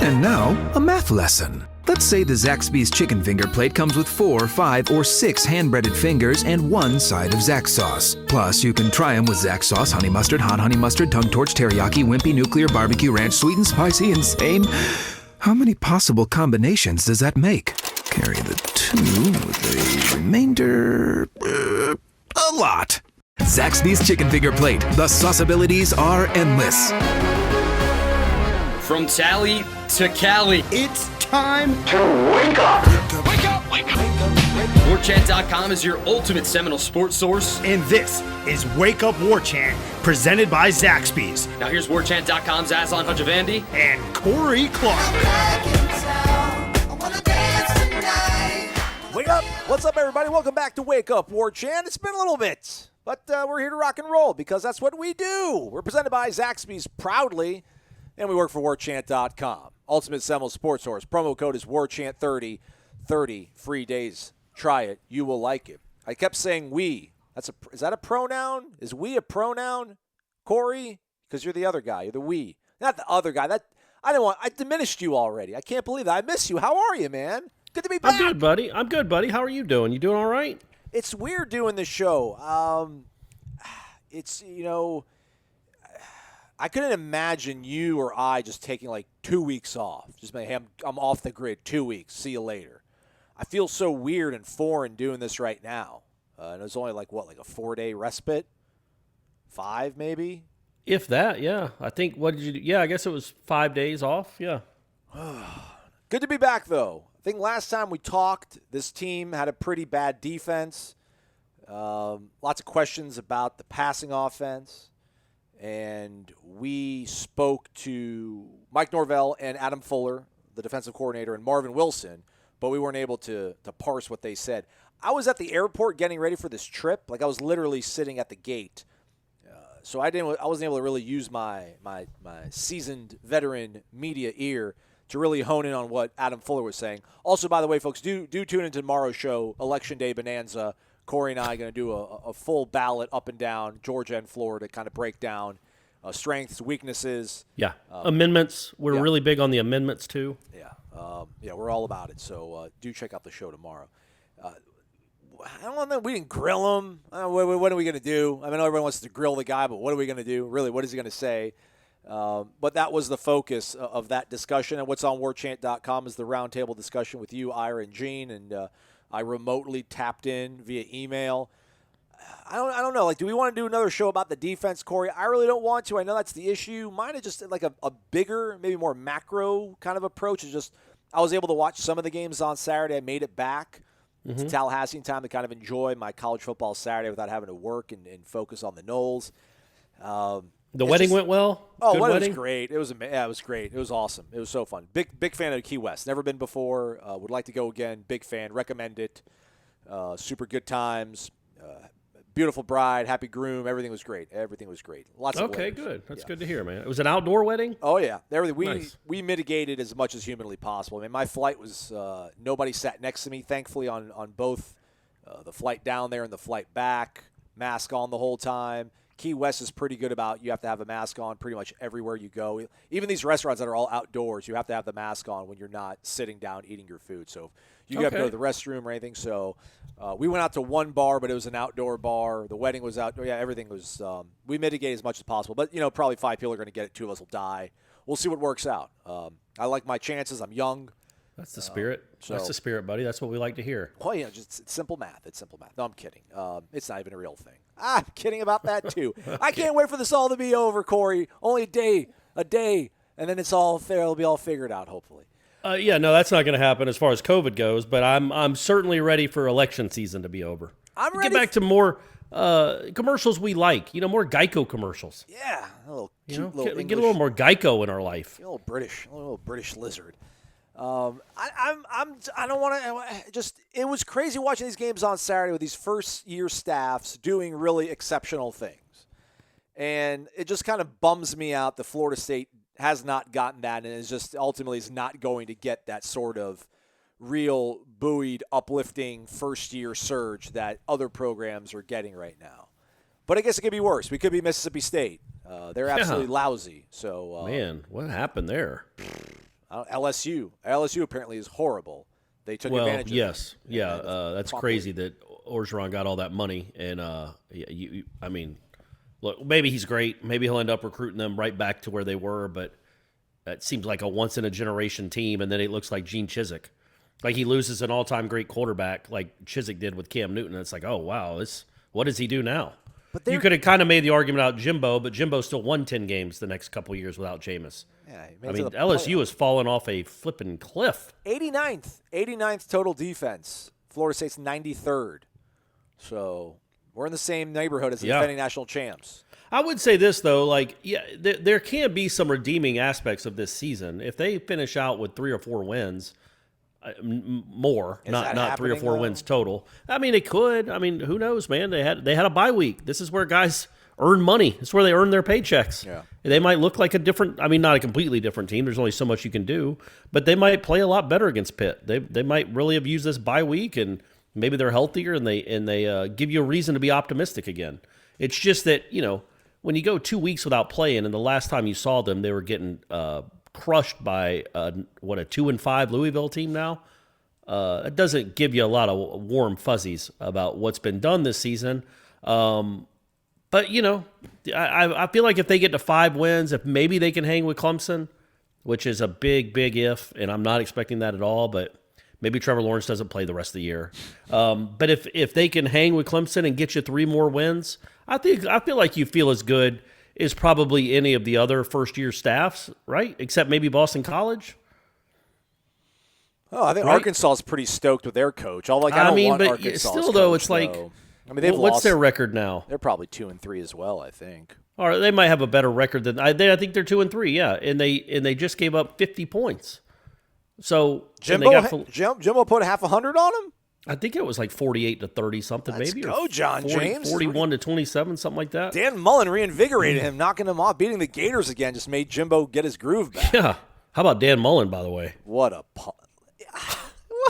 And now, a math lesson. Let's say the Zaxby's chicken finger plate comes with 4, 5, or 6 hand-breaded fingers and 1 side of Zax sauce. Plus, you can try them with Zax sauce, honey mustard, hot honey mustard, tongue torch, teriyaki, wimpy, nuclear, barbecue ranch, sweet and spicy, insane. How many possible combinations does that make? Carry the 2 with the remainder... a lot. Zaxby's chicken finger plate. The sauceabilities are endless. From Tally to Cali, It's time to wake up. wake up, wake up. Warchant.com is your ultimate Seminole sports source. and this is Wake Up Warchant, presented by Zaxby's Now here's Warchant.com's Aslan Hajavandi. and Corey Clark. Wake up! What's up, everybody? Welcome back to Wake Up Warchant. It's been a little bit, but we're here to rock and roll because that's what we do. We're presented by Zaxby's proudly, and we work for Warchant.com. Ultimate Seminole Sports Source. Promo code is Warchant30. 30 free days. Try it. You will like it. I kept saying we. Is that a pronoun? Is we a pronoun, Corey? Because you're the other guy. You're the we. Not the other guy. I diminished you already. I can't believe that. I miss you. How are you, man? Good to be back. I'm good, buddy. How are you doing? You doing all right? It's weird doing this show. It's, I couldn't imagine you or I just taking like 2 weeks off. Just like, hey, I'm off the grid 2 weeks. See you later. I feel so weird and foreign doing this right now. And it was only like a 4-day respite? 5 maybe? If that, yeah. I think, what did you do? Yeah, I guess it was 5 days off. Yeah. Good to be back, though. I think last time we talked, this team had a pretty bad defense. Lots of questions about the passing offense. And we spoke to Mike Norvell and Adam Fuller, the defensive coordinator, and Marvin Wilson, but we weren't able to parse what they said. I was at the airport getting ready for this trip. Like, I was literally sitting at the gate. So I wasn't able to really use my seasoned veteran media ear to really hone in on what Adam Fuller was saying. Also, by the way, folks, do tune into tomorrow's show, Election Day Bonanza. Corey and I are going to do a full ballot up and down Georgia and Florida, kind of break down strengths, weaknesses. Yeah. Amendments. We're really big on the amendments, too. Yeah, we're all about it. So do check out the show tomorrow. I don't know. We didn't grill him. What are we going to do? I know everyone wants to grill the guy, but what are we going to do? Really, what is he going to say? But that was the focus of that discussion. And what's on warchant.com is the roundtable discussion with you, Ira, and Gene. And I remotely tapped in via email. I don't know. Like, do we want to do another show about the defense, Corey? I really don't want to. I know that's the issue. Mine is just like a bigger, maybe more macro kind of approach. It's just I was able to watch some of the games on Saturday. I made it back to Tallahassee in time to kind of enjoy my college football Saturday without having to work and focus on the Knowles. The wedding went well? Oh, Good wedding wedding? was great. It was great. It was awesome. It was so fun. Big fan of Key West. Never been before. Would like to go again. Big fan. Recommend it. Super good times. Beautiful bride. Happy groom. Everything was great. Lots of Okay, layers. good. That's good to hear, man. It was an outdoor wedding? Oh, yeah. Everything. Nice. We mitigated as much as humanly possible. I mean, my flight was nobody sat next to me, thankfully, on both the flight down there and the flight back. Mask on the whole time. Key West is pretty good about you have to have a mask on pretty much everywhere you go. Even these restaurants that are all outdoors, you have to have the mask on when you're not sitting down eating your food. So you got to go to the restroom or anything. So we went out to one bar, but it was an outdoor bar. The wedding was outdoor. Yeah, everything was we mitigate as much as possible. But, probably 5 people are going to get it. 2 of us will die. We'll see what works out. I like my chances. I'm young. That's the spirit. That's the spirit, buddy. That's what we like to hear. Well, it's simple math. It's simple math. No, I'm kidding. It's not even a real thing. I'm kidding about that, too. I can't wait for this all to be over, Corey. Only a day, and then it's all fair. It'll be all figured out, hopefully. Yeah, no, that's not going to happen as far as COVID goes, but I'm certainly ready for election season to be over. I'm ready. Get back to more commercials we like. More Geico commercials. Yeah, a little cute get little a little more Geico in our life. a little British lizard. I don't want to just. It was crazy watching these games on Saturday with these first-year staffs doing really exceptional things, and it just kind of bums me out that Florida State has not gotten that, and is just ultimately is not going to get that sort of real buoyed, uplifting first-year surge that other programs are getting right now. But I guess it could be worse. We could be Mississippi State. They're absolutely lousy. So man, what happened there? LSU apparently is horrible. They took advantage of it. Yes. Yeah, that's crazy that Orgeron got all that money. And, I mean, look, maybe he's great. Maybe he'll end up recruiting them right back to where they were, but that seems like a once-in-a-generation team, and then it looks like Gene Chizik. Like he loses an all-time great quarterback like Chizik did with Cam Newton. And it's like, oh, wow, what does he do now? But you could have kind of made the argument out Jimbo, but Jimbo still won 10 games the next couple of years without Jameis. Yeah, I mean, LSU has fallen off a flipping cliff. 89th total defense. Florida State's 93rd. So we're in the same neighborhood as the defending national champs. I would say this, though, there can be some redeeming aspects of this season. If they finish out with 3 or 4 wins, more, not 3 or 4 wins total. I mean, it could. I mean, who knows, man? They had a bye week. This is where guys earn money. This is where they earn their paychecks. Yeah. They might look like not a completely different team. There's only so much you can do, but they might play a lot better against Pitt. They might really have used this bye week, and maybe they're healthier, and they give you a reason to be optimistic again. It's just that, when you go 2 weeks without playing, and the last time you saw them, they were getting crushed by a 2-5 Louisville team now. It doesn't give you a lot of warm fuzzies about what's been done this season. But, I feel like if they get to 5 wins, if maybe they can hang with Clemson, which is a big, big if, and I'm not expecting that at all, but maybe Trevor Lawrence doesn't play the rest of the year. But if they can hang with Clemson and get you 3 more wins, I feel like you feel as good as probably any of the other first-year staffs, right? Except maybe Boston College. Oh, I think Arkansas is pretty stoked with their coach. I don't want Arkansas. Still, though, it's like, what's their record now? They're probably 2-3 as well, I think. Or they might have a better record than I think they're 2-3. Yeah, and they just gave up 50 points. So Jimbo put half 100 on them. I think it was like 48-30 something, Let's maybe. Go, John James. 41-27, something like that. Dan Mullen reinvigorated him, knocking him off, beating the Gators again. Just made Jimbo get his groove back. Yeah. How about Dan Mullen, by the way? What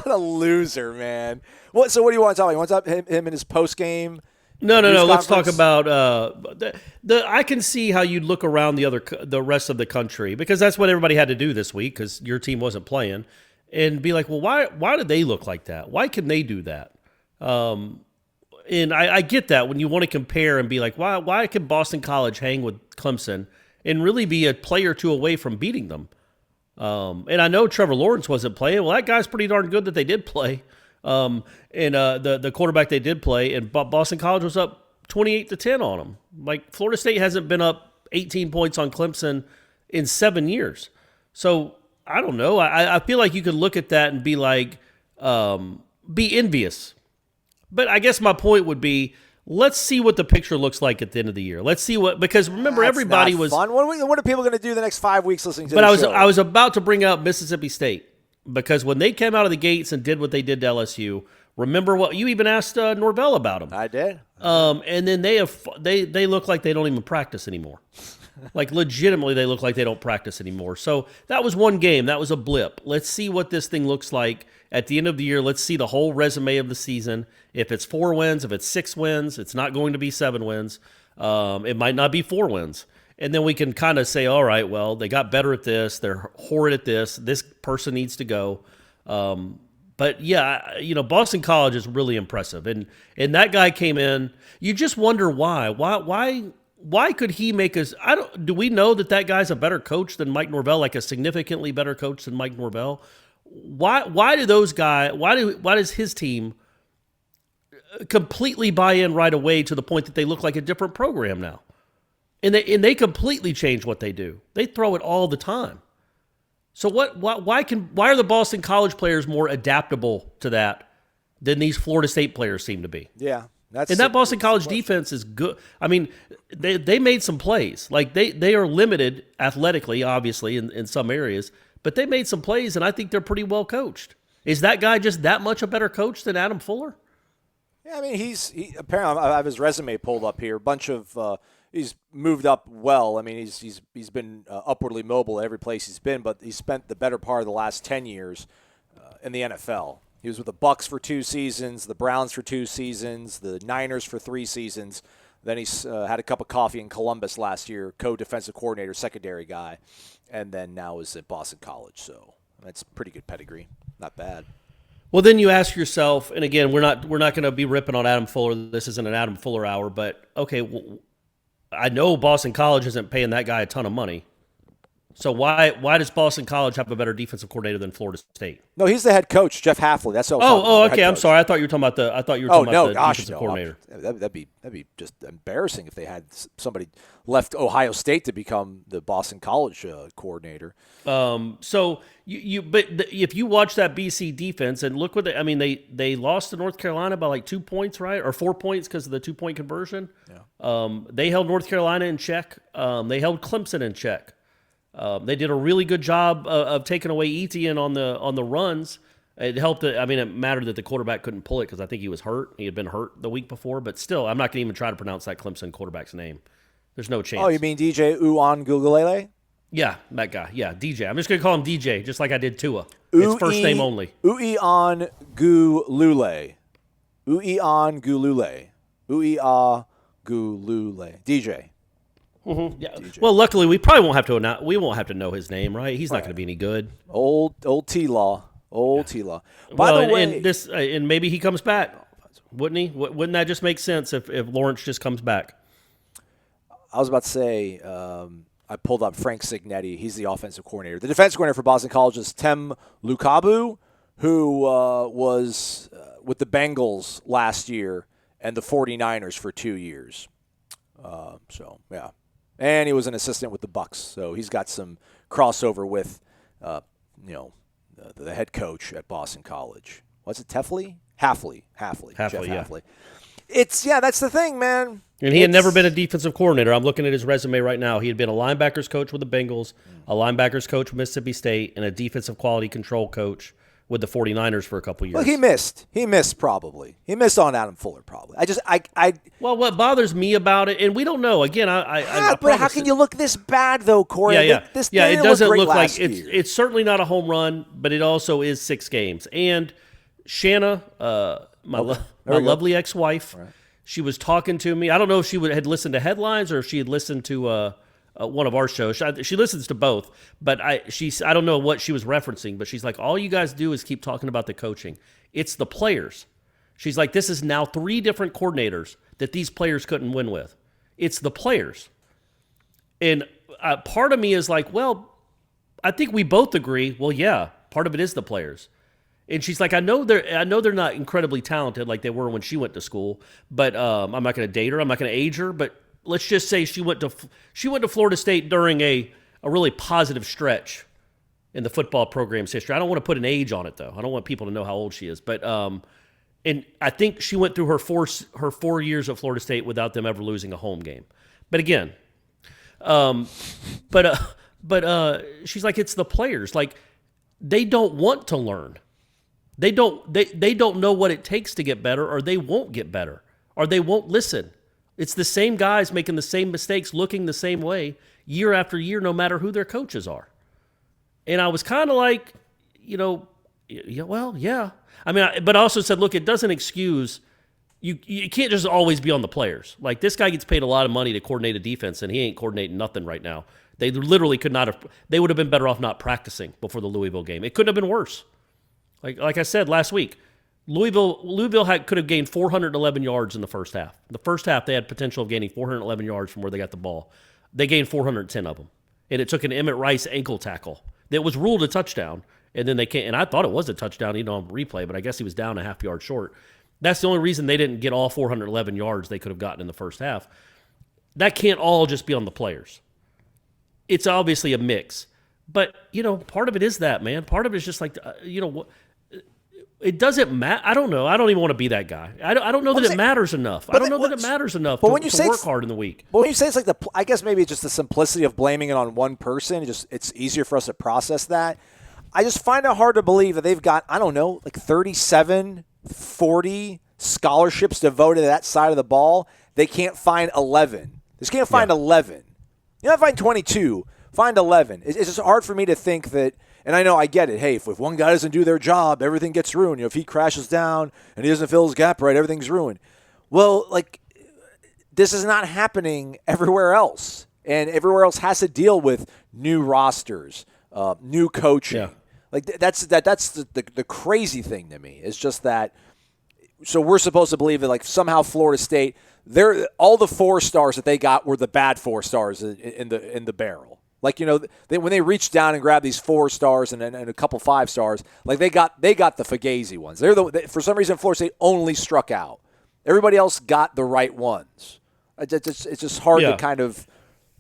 a loser, man. So what do you want to talk about? You want to talk about him in his post game? No. Let's talk about I can see how you'd look around the rest of the country, because that's what everybody had to do this week because your team wasn't playing, and be like, well, why did they look like that? Why can they do that? And I get that when you want to compare and be like, why can Boston College hang with Clemson and really be a play or two away from beating them? And I know Trevor Lawrence wasn't playing. Well, that guy's pretty darn good that they did play. And the quarterback they did play, and Boston College was up 28-10 on them. Like, Florida State hasn't been up 18 points on Clemson in 7 years. So I don't know. I feel like you could look at that and be like, be envious. But I guess my point would be, let's see what the picture looks like at the end of the year. Let's see because remember, everybody was fun. What are people going to do the next 5 weeks listening to? But I was about to bring up Mississippi State, because when they came out of the gates and did what they did to LSU, remember what you even asked Norvell about them. I did. And then they look like they don't even practice anymore. Like, legitimately, they look like they don't practice anymore. So that was one game. That was a blip. Let's see what this thing looks like at the end of the year. Let's see the whole resume of the season. If it's 4 wins, if it's 6 wins, it's not going to be 7 wins. It might not be 4 wins. And then we can kind of say, all right, well, they got better at this. They're horrid at this. This person needs to go. But, yeah, Boston College is really impressive. And that guy came in. You just wonder why. Why could he make us – do we know that guy's a better coach than Mike Norvell, like a significantly better coach than Mike Norvell? Why do those guys – why does his team completely buy in right away to the point that they look like a different program now? And they completely change what they do. They throw it all the time. So why are the Boston College players more adaptable to that than these Florida State players seem to be? Yeah. That Boston College defense is good. I mean, they made some plays. Like, they are limited athletically, obviously, in some areas, but they made some plays, and I think they're pretty well coached. Is that guy just that much a better coach than Adam Fuller? Yeah, I mean, he apparently, I have his resume pulled up here. A bunch of he's moved up well. I mean, he's been upwardly mobile at every place he's been, but he spent the better part of the last 10 years in the NFL. He was with the Bucks for 2 seasons, the Browns for 2 seasons, the Niners for 3 seasons. Then he had a cup of coffee in Columbus last year, co-defensive coordinator, secondary guy, and then now is at Boston College. So that's pretty good pedigree. Not bad. Well, then you ask yourself, and again, we're not going to be ripping on Adam Fuller. This isn't an Adam Fuller hour, but okay, well, I know Boston College isn't paying that guy a ton of money. So why does Boston College have a better defensive coordinator than Florida State? No, he's the head coach, Jeff Hafley. That's what okay. I'm sorry. I thought you were talking about the. Defensive coordinator. That'd be just embarrassing if they had somebody left Ohio State to become the Boston College coordinator. So if you watch that BC defense and look what they lost to North Carolina by like 2 points, right, or 4 points because of the 2-point conversion. Yeah. They held North Carolina in check. They held Clemson in check. They did a really good job of taking away Etienne on the runs. It helped. It mattered that the quarterback couldn't pull it because I think he was hurt. He had been hurt the week before, but still, I'm not going to even try to pronounce that Clemson quarterback's name. There's no chance. Oh, you mean DJ Uiagalelei? Yeah, that guy. Yeah, DJ. I'm just going to call him DJ, just like I did Tua. It's first name only. Uiagalelei. DJ. Mm-hmm. Yeah. Well, luckily, we probably won't have to know his name, right? He's not going to be any good. Old T-Law. By the way, and maybe he comes back, wouldn't he? Wouldn't that just make sense if Lawrence just comes back? I was about to say, I pulled up Frank Signetti. He's the offensive coordinator. The defensive coordinator for Boston College is Tem Lukabu, who was with the Bengals last year and the 49ers for 2 years. Yeah. And he was an assistant with the Bucks, so he's got some crossover with, the head coach at Boston College. Was it Hafley? Hafley. Jeff Hafley. That's the thing, man. And he had never been a defensive coordinator. I'm looking at his resume right now. He had been a linebackers coach with the Bengals, a linebackers coach with Mississippi State, and a defensive quality control coach with the 49ers for a couple years. Well, he missed probably. He missed on Adam Fuller probably. Well, what bothers me about it, and we don't know. Again, but how can you look this bad though, Corey? Yeah. It doesn't look like it's certainly not a home run, but it also is 6 games. And Shanna, my lovely ex-wife, right. She was talking to me. I don't know if she had listened to headlines or if she had listened to one of our shows. She listens to both, but I don't know what she was referencing, but she's like, all you guys do is keep talking about the coaching. It's the players. She's like, this is now 3 different coordinators that these players couldn't win with. It's the players. And part of me is like, well, I think we both agree, well, yeah, part of it is the players. And she's like, I know they're not incredibly talented like they were when she went to school, but I'm not going to date her. I'm not going to age her, but let's just say she went to Florida State during a really positive stretch in the football program's history. I don't want to put an age on it, though. I don't want people to know how old she is. But and I think she went through her 4 years at Florida State without them ever losing a home game. But again, she's like, it's the players. Like, they don't want to learn. They don't know what it takes to get better, or they won't get better, or they won't listen. It's the same guys making the same mistakes, looking the same way year after year, no matter who their coaches are. And I was kind of like, well, yeah. But I also said, look, it doesn't excuse you can't just always be on the players. Like, this guy gets paid a lot of money to coordinate a defense, and he ain't coordinating nothing right now. They literally could not have. They would have been better off not practicing before the Louisville game. It couldn't have been worse. Like I said last week, Louisville could have gained 411 yards in the first half. The first half, they had potential of gaining 411 yards from where they got the ball. They gained 410 of them. And it took an Emmett Rice ankle tackle that was ruled a touchdown. And then they can't. And I thought it was a touchdown, on replay, but I guess he was down a half yard short. That's the only reason they didn't get all 411 yards they could have gotten in the first half. That can't all just be on the players. It's obviously a mix. But, part of it is that, man. Part of it is just like, it doesn't matter. I don't know. I don't even want to be that guy. I don't know that it matters enough. I don't know that it matters enough to work hard in the week. But when you say it's like I guess maybe it's just the simplicity of blaming it on one person. It's easier for us to process that. I just find it hard to believe that they've got, I don't know, like 37, 40 scholarships devoted to that side of the ball. They can't find 11. They just can't find 11. You don't find 22. Find 11. It's just hard for me to think that. And I know I get it. Hey, if one guy doesn't do their job, everything gets ruined. If he crashes down and he doesn't fill his gap right, everything's ruined. Well, like, this is not happening everywhere else. And everywhere else has to deal with new rosters, new coaching. Yeah. Like that's the crazy thing to me. It's just that. So we're supposed to believe that like somehow Florida State, all the 4 stars that they got were the bad 4 stars in the barrel. Like, you know, when they reached down and grabbed these 4 stars and a couple 5 stars, like they got the Fugazi ones. For some reason Florida State only struck out. Everybody else got the right ones. It's just hard to kind of,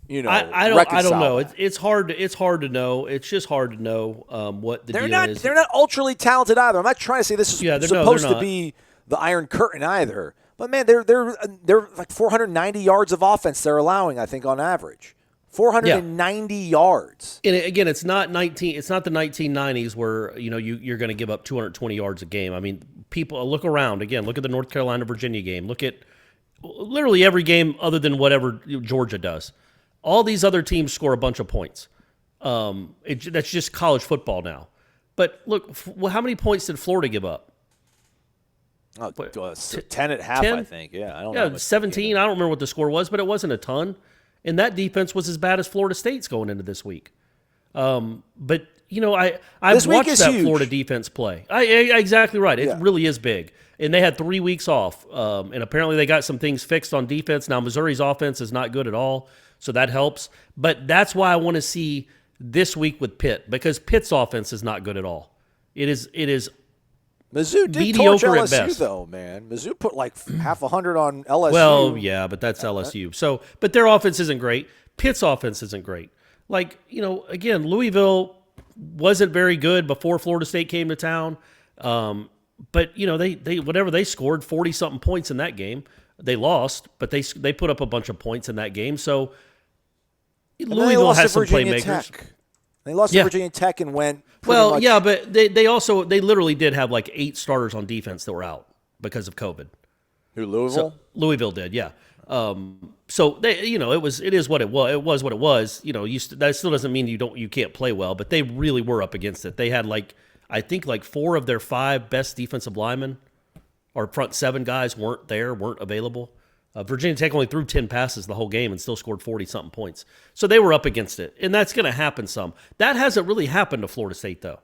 you know, I don't know. It's hard to know. It's just hard to know what the deal is. They're not ultra talented either. I'm not trying to say this is supposed to be the Iron Curtain either. But man, they're like 490 yards of offense they're allowing, I think, on average. 490 yards. And again, it's not the 1990s where, you know, you're going to give up 220 yards a game. I mean, people look around again. Look at the North Carolina Virginia game. Look at literally every game other than whatever Georgia does. All these other teams score a bunch of points. That's just college football now. But look, how many points did Florida give up? 10 at half, 10? I think. Yeah, I don't know. 17. I don't remember what the score was, but it wasn't a ton. And that defense was as bad as Florida State's going into this week. But, you know, I've watched that huge. Florida defense play. Exactly right. It really is big. And they had 3 weeks off. And apparently they got some things fixed on defense. Now, Missouri's offense is not good at all, so that helps. But that's why I want to see this week with Pitt, because Pitt's offense is not good at all. It is Mizzou did mediocre torch at LSU, best. Though, man. Mizzou put like half 100 on LSU. Well, yeah, but that's LSU. So, but their offense isn't great. Pitt's offense isn't great. Like, you know, again, Louisville wasn't very good before Florida State came to town. But, you know, they whatever they scored 40-something points in that game. They lost, but they put up a bunch of points in that game. So Louisville has some playmakers. Tech. They lost to Virginia Tech and went much. Yeah, but they literally did have like 8 starters on defense that were out because of COVID. Who, Louisville? So, Louisville did, yeah. So they, you know, it is what it was. It was what it was. You know, that still doesn't mean you can't play well, but they really were up against it. They had I think 4 of their 5 best defensive linemen or front 7 guys weren't available. Virginia Tech only threw 10 passes the whole game and still scored 40-something points. So they were up against it, and that's going to happen some. That hasn't really happened to Florida State, though.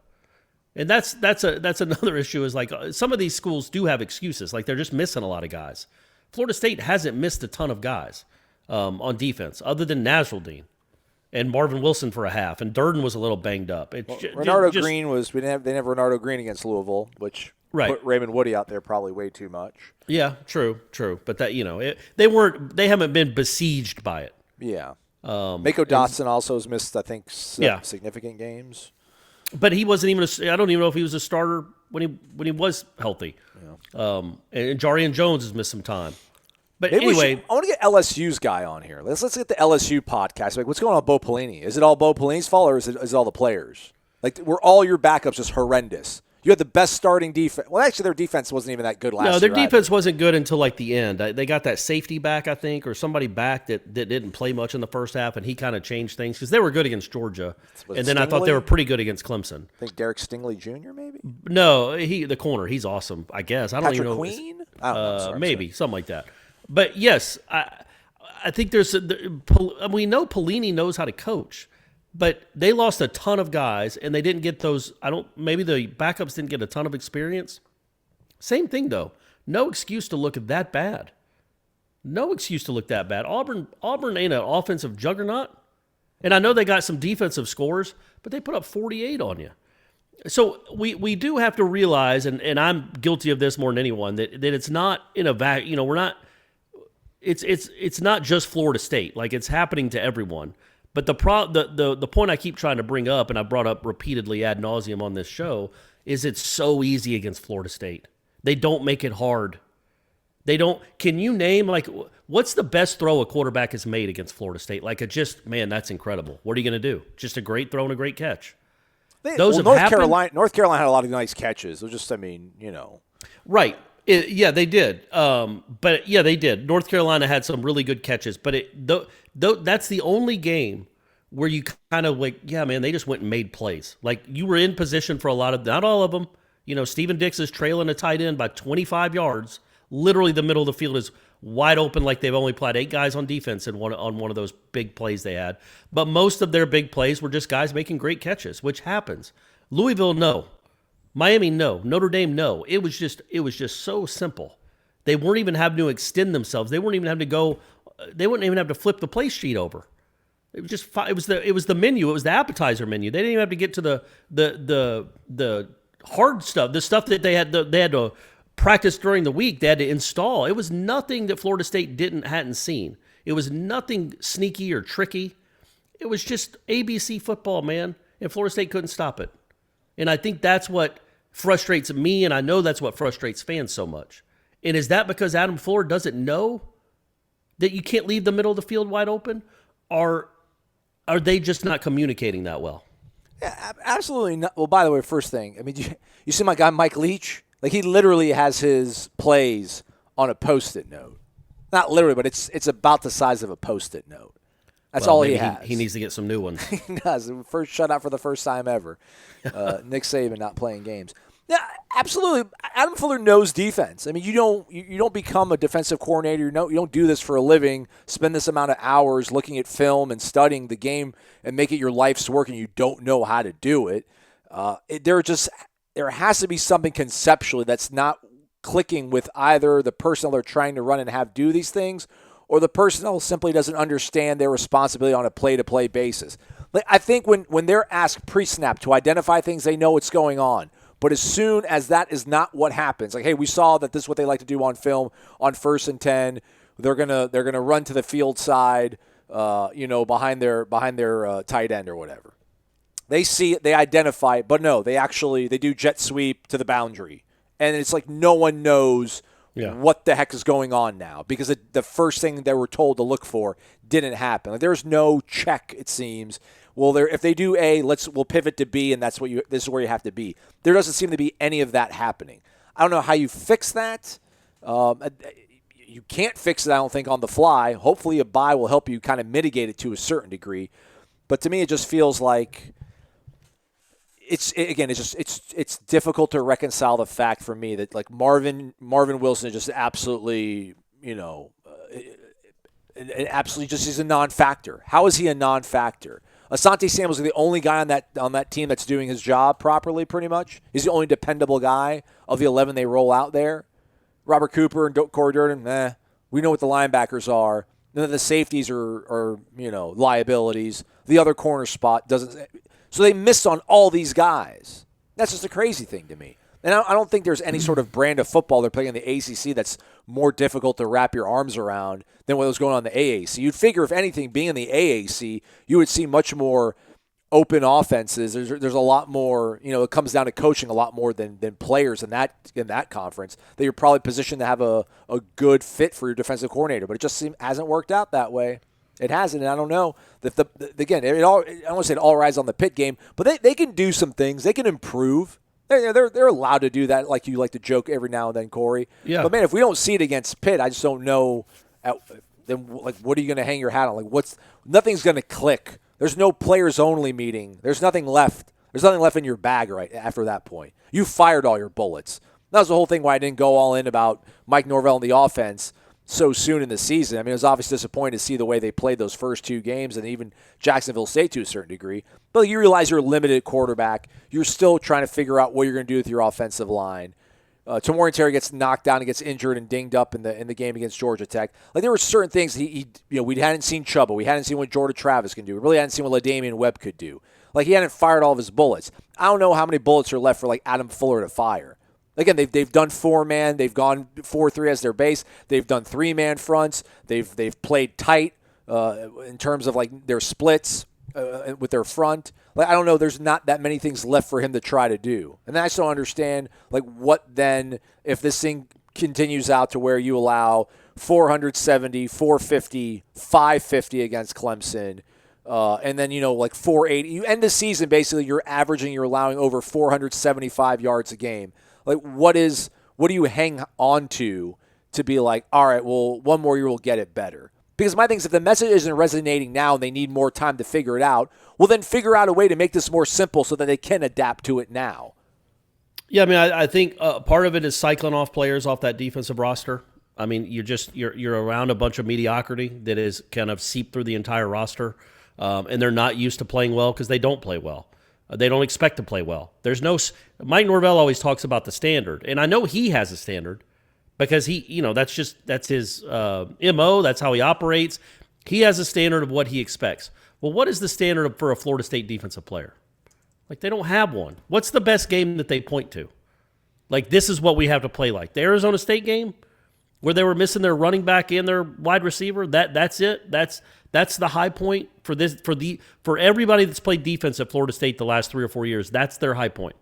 And that's another issue is like some of these schools do have excuses. Like they're just missing a lot of guys. Florida State hasn't missed a ton of guys on defense other than Nasruldeen and Marvin Wilson for a half, and Durden was a little banged up. Renardo Green was – they didn't have Renardo Green against Louisville, which – right. Put Raymond Woody out there probably way too much. Yeah, true. But that, you know, they haven't been besieged by it. Yeah. Mako Dotson also has missed, I think, significant games. But he wasn't even I don't even know if he was a starter when he was healthy. Yeah. And Jarian Jones has missed some time. But maybe anyway, I want to get LSU's guy on here. Let's get the LSU podcast. Like, what's going on with Bo Pelini? Is it all Bo Pelini's fault, or is it all the players? Like, were all your backups just horrendous? You had the best starting defense. Well, actually, their defense wasn't even that good last year. No, their defense wasn't good until like the end. They got that safety back, I think, or somebody back that didn't play much in the first half, and he kind of changed things because they were good against Georgia, and then Stingley? I thought they were pretty good against Clemson. I think Derek Stingley Jr. maybe. No, the corner. He's awesome. I guess I don't even know. Queen? I don't know. Sorry, maybe something like that. But yes, I think we know Pelini knows how to coach. But they lost a ton of guys, and they didn't get those. Maybe the backups didn't get a ton of experience. Same thing though. No excuse to look that bad. No excuse to look that bad. Auburn ain't an offensive juggernaut, and I know they got some defensive scores, but they put up 48 on you. So we do have to realize, and I'm guilty of this more than anyone, that it's not in a vacuum. You know, we're not. It's not just Florida State. Like it's happening to everyone. But the point I keep trying to bring up, and I brought up repeatedly ad nauseum on this show, is it's so easy against Florida State. They don't make it hard. They don't. Can you name what's the best throw a quarterback has made against Florida State? Man, that's incredible. What are you going to do? Just a great throw and a great catch. North Carolina had a lot of nice catches. It was just, right. They did. But yeah, they did. North Carolina had some really good catches, but that's the only game where you kind of they just went and made plays. Like you were in position for a lot of, not all of them. You know, Steven Dix is trailing a tight end by 25 yards. Literally the middle of the field is wide open like they've only played 8 guys on defense on one of those big plays they had. But most of their big plays were just guys making great catches, which happens. Louisville, no. Miami, no. Notre Dame, no. It was just so simple. They weren't even having to extend themselves. They weren't even having to go. They wouldn't even have to flip the play sheet over. It was just it was the menu. It was the appetizer menu. They didn't even have to get to the hard stuff, the stuff that they had to practice during the week. They had to install. It was nothing that Florida State hadn't seen. It was nothing sneaky or tricky. It was just ABC football, man, and Florida State couldn't stop it. And I think that's what frustrates me, and I know that's what frustrates fans so much. And is that because Adam Fuller doesn't know that you can't leave the middle of the field wide open? Or are they just not communicating that well? Yeah, absolutely not. Well, by the way, first thing, I mean, you see my guy Mike Leach? Like, he literally has his plays on a Post-it note. Not literally, but it's about the size of a Post-it note. That's all he has. He needs to get some new ones. He does. First shutout for the first time ever. Nick Saban not playing games. Yeah, absolutely. Adam Fuller knows defense. I mean, you don't become a defensive coordinator. You don't do this for a living. Spend this amount of hours looking at film and studying the game and make it your life's work, and you don't know how to do it. There has to be something conceptually that's not clicking with either the personnel they're trying to run and have do these things, or the personnel simply doesn't understand their responsibility on a play-to-play basis. Like, I think when they're asked pre-snap to identify things, they know what's going on. But as soon as that is not what happens, like, hey, we saw that this is what they like to do on film on 1st and 10. They're gonna run to the field side, behind their tight end or whatever. They see it, they identify it, but no, they do jet sweep to the boundary, and it's like no one knows what the heck is going on now because the first thing they were told to look for didn't happen. Like, there's no check, it seems. Well, if they do A, we'll pivot to B, and this is where you have to be. There doesn't seem to be any of that happening. I don't know how you fix that. You can't fix it, I don't think, on the fly. Hopefully a bye will help you kind of mitigate it to a certain degree. But to me, it just feels like it's difficult to reconcile the fact for me that, like, Marvin Wilson is just absolutely, absolutely just is a non-factor. How is he a non-factor? Asante Samuel's the only guy on that team that's doing his job properly, pretty much. He's the only dependable guy of the 11 they roll out there. Robert Cooper and Corey Durden, we know what the linebackers are. None of the safeties are liabilities. The other corner spot doesn't. So they missed on all these guys. That's just a crazy thing to me. And I don't think there's any sort of brand of football they're playing in the ACC that's more difficult to wrap your arms around than what was going on in the AAC. You'd figure, if anything, being in the AAC, you would see much more open offenses. There's a lot more, it comes down to coaching a lot more than players in that conference, that you're probably positioned to have a good fit for your defensive coordinator. But it just hasn't worked out that way. It hasn't, and I don't know. Again, I don't want to say it all rides on the Pitt game, but they can do some things. They can improve. They're allowed to do that, like you like to joke every now and then, Corey. Yeah. But man, if we don't see it against Pitt, I just don't know. Then, like, what are you going to hang your hat on? Like, nothing's going to click. There's no players only meeting. There's nothing left. There's nothing left in your bag right after that point. You fired all your bullets. That was the whole thing why I didn't go all in about Mike Norvell and the offense so soon in the season. I mean, it was obviously disappointing to see the way they played those first 2 games, and even Jacksonville State to a certain degree. But you realize you're a limited quarterback. You're still trying to figure out what you're going to do with your offensive line. Tamorrion Terry gets knocked down and gets injured and dinged up in the game against Georgia Tech. Like, there were certain things we hadn't seen Chuba. We hadn't seen what Jordan Travis can do. We really hadn't seen what LaDamian Webb could do. Like, he hadn't fired all of his bullets. I don't know how many bullets are left for, like, Adam Fuller to fire. Again, they've done 4-man. They've gone 4-3 as their base. They've done 3-man fronts. They've played tight in terms of, like, their splits with their front. Like, I don't know. There's not that many things left for him to try to do. And I just don't understand, like, what then if this thing continues out to where you allow 470, 450, 550 against Clemson, and then, like 480. You end the season, basically, you're allowing over 475 yards a game. Like, what do you hang on to be like, all right, well, one more year we'll get it better? Because my thing is, if the message isn't resonating now and they need more time to figure it out, well, then figure out a way to make this more simple so that they can adapt to it now. Yeah, I mean, I think part of it is cycling off players off that defensive roster. I mean, you're around a bunch of mediocrity that is kind of seeped through the entire roster, and they're not used to playing well because they don't play well. They don't expect to play well. Mike Norvell always talks about the standard, and I know he has a standard because that's his MO. That's how he operates. He has a standard of what he expects. Well, what is the standard for a Florida State defensive player? Like, they don't have one. What's the best game that they point to? Like, this is what we have to play like. The Arizona State game where they were missing their running back and their wide receiver, that's it. That's the high point for everybody that's played defense at Florida State the last 3 or 4 years. That's their high point.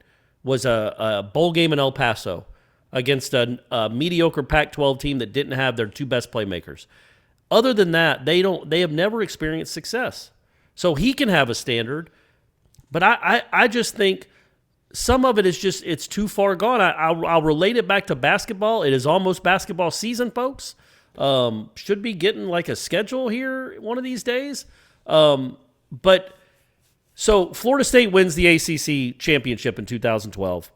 Was a bowl game in El Paso against a mediocre Pac-12 team that didn't have their 2 best playmakers. Other than that, they have never experienced success. So he can have a standard, but I just think some of it is just, it's too far gone. I'll relate it back to basketball. It is almost basketball season, folks. Should be getting like a schedule here one of these days. But so Florida State wins the ACC championship in 2012,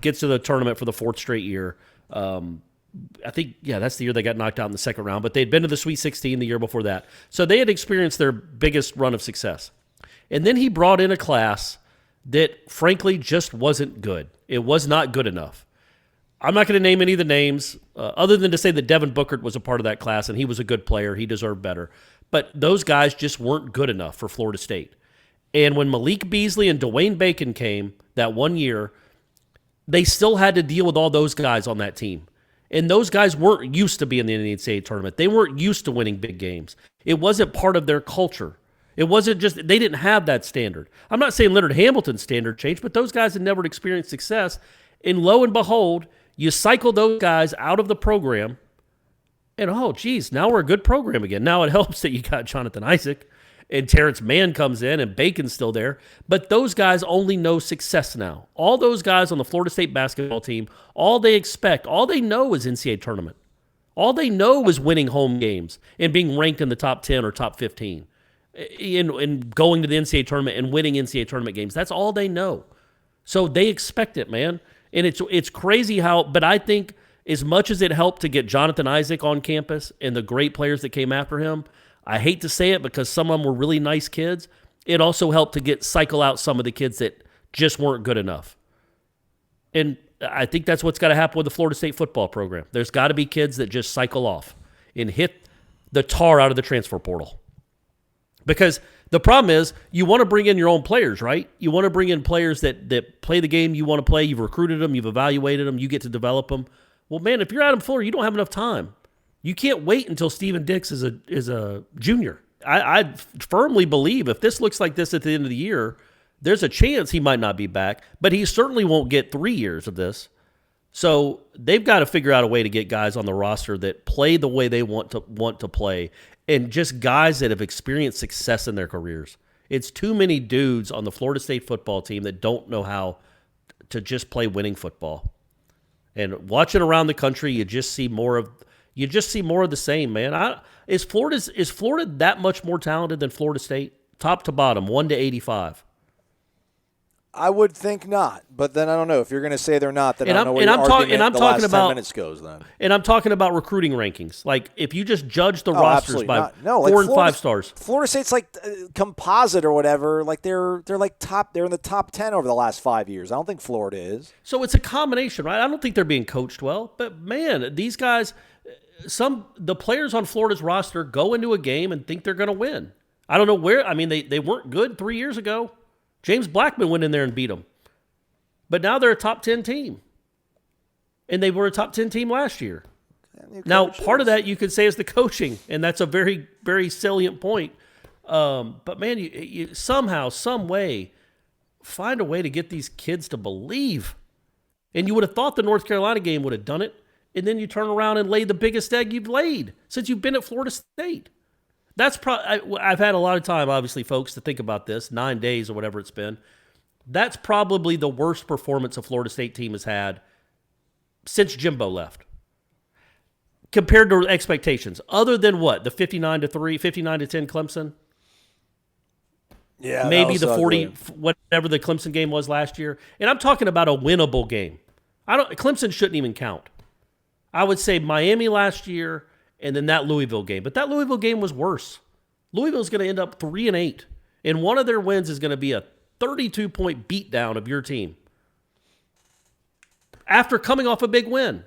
gets to the tournament for the 4th straight year. I think, that's the year they got knocked out in the second round, but they'd been to the Sweet 16 the year before that. So they had experienced their biggest run of success. And then he brought in a class that frankly just wasn't good. It was not good enough. I'm not going to name any of the names other than to say that Devin Bookert was a part of that class and he was a good player. He deserved better. But those guys just weren't good enough for Florida State. And when Malik Beasley and Dwayne Bacon came that one year, they still had to deal with all those guys on that team. And those guys weren't used to being in the NCAA tournament. They weren't used to winning big games. It wasn't part of their culture. It wasn't just, they didn't have that standard. I'm not saying Leonard Hamilton's standard changed, but those guys had never experienced success. And lo and behold, you cycle those guys out of the program, and now we're a good program again. Now it helps that you got Jonathan Isaac, and Terrence Mann comes in, and Bacon's still there. But those guys only know success now. All those guys on the Florida State basketball team, all they know is NCAA tournament. All they know is winning home games and being ranked in the top 10 or top 15. In going to the NCAA tournament and winning NCAA tournament games. That's all they know. So they expect it, man. And it's crazy but I think as much as it helped to get Jonathan Isaac on campus and the great players that came after him, I hate to say it because some of them were really nice kids, it also helped to cycle out some of the kids that just weren't good enough. And I think that's what's got to happen with the Florida State football program. There's got to be kids that just cycle off and hit the tar out of the transfer portal. Because the problem is you want to bring in your own players, right? You want to bring in players that play the game you want to play. You've recruited them. You've evaluated them. You get to develop them. Well, man, if you're Adam Fuller, you don't have enough time. You can't wait until Steven Dix is a junior. I firmly believe if this looks like this at the end of the year, there's a chance he might not be back, but he certainly won't get 3 years of this. So they've got to figure out a way to get guys on the roster that play the way they want to play, and just guys that have experienced success in their careers. It's too many dudes on the Florida State football team that don't know how to just play winning football. And watching around the country, you just see more of the same, man. Is Florida that much more talented than Florida State, top to bottom, 1 to 85? I would think not, but then I don't know. If you're going to say they're not, then I don't know where I'm talking about 10 minutes goes then. And I'm talking about recruiting rankings. Like, if you just judge the rosters by like 4 and 5 stars. Florida State's like composite or whatever. Like they're like they're in the top 10 over the last 5 years. I don't think Florida is. So it's a combination, right? I don't think they're being coached well, but man, these guys, the players on Florida's roster go into a game and think they're going to win. I don't know where. I mean, they weren't good 3 years ago. James Blackman went in there and beat them. But now they're a top 10 team. And they were a top 10 team last year. Now, part of that you could say is the coaching, and that's a very, very salient point. But, man, you somehow, some way, find a way to get these kids to believe. And you would have thought the North Carolina game would have done it, and then you turn around and lay the biggest egg you've laid since you've been at Florida State. That's I've had a lot of time, obviously, folks, to think about this, 9 days or whatever it's been. That's probably the worst performance a Florida State team has had since Jimbo left, compared to expectations. Other than what, the 59-3, 59-10 Clemson? Yeah, maybe the 40, whatever the Clemson game was last year. And I'm talking about a winnable game. Clemson shouldn't even count. I would say Miami last year and then that Louisville game. But that Louisville game was worse. Louisville's going to end up 3-8. And one of their wins is going to be a 32-point beatdown of your team. After coming off a big win.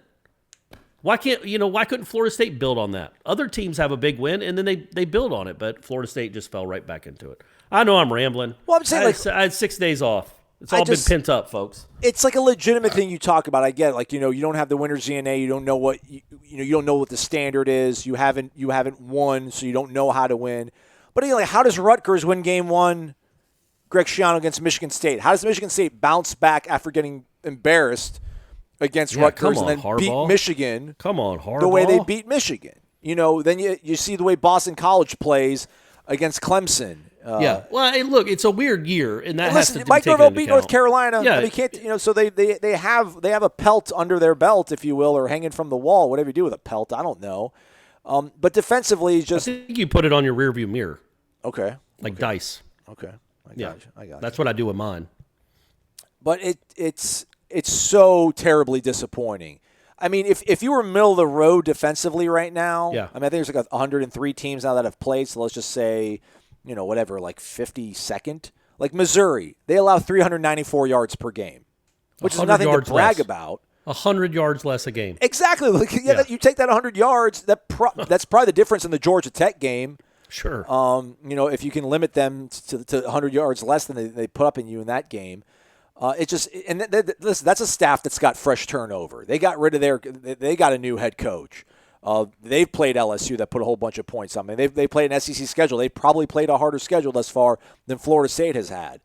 Why couldn't Florida State build on that? Other teams have a big win, and then they build on it, but Florida State just fell right back into it. I know I'm rambling. Well, I'm saying, I had 6 days off. It's all been pent up, folks. It's like a legitimate thing you talk about. I get it. Like, you don't have the winner's DNA. You don't know what you don't know what the standard is. You haven't won, so you don't know how to win. But like, how does Rutgers win game 1, Greg Schiano, against Michigan State? How does Michigan State bounce back after getting embarrassed against Rutgers and then beat Michigan? Come on, Harbaugh. The way they beat Michigan. Then you see the way Boston College plays against Clemson. Yeah. Well, hey, look, it's a weird year, and that has to be Mike taken Norvell into beat account. North Carolina. Yeah. You can't. So they have a pelt under their belt, if you will, or hanging from the wall, whatever you do with a pelt. I don't know. But defensively, just I think you put it on your rearview mirror. Okay. Like dice. Okay. I got you. That's what I do with mine. But it's so terribly disappointing. I mean, if you were middle of the road defensively right now, yeah. I mean, I think there's like 103 teams now that have played. So let's just say, whatever, like 52nd. Like Missouri, they allow 394 yards per game, which is nothing to brag about. 100 yards less a game. Exactly. You take that 100 yards, that's probably the difference in the Georgia Tech game. Sure. If you can limit them to 100 yards less than they put up in you in that game. Listen, that's a staff that's got fresh turnover. They got rid of they got a new head coach. They've played LSU that put a whole bunch of points on. I mean, they played an SEC schedule. They probably played a harder schedule thus far than Florida State has had.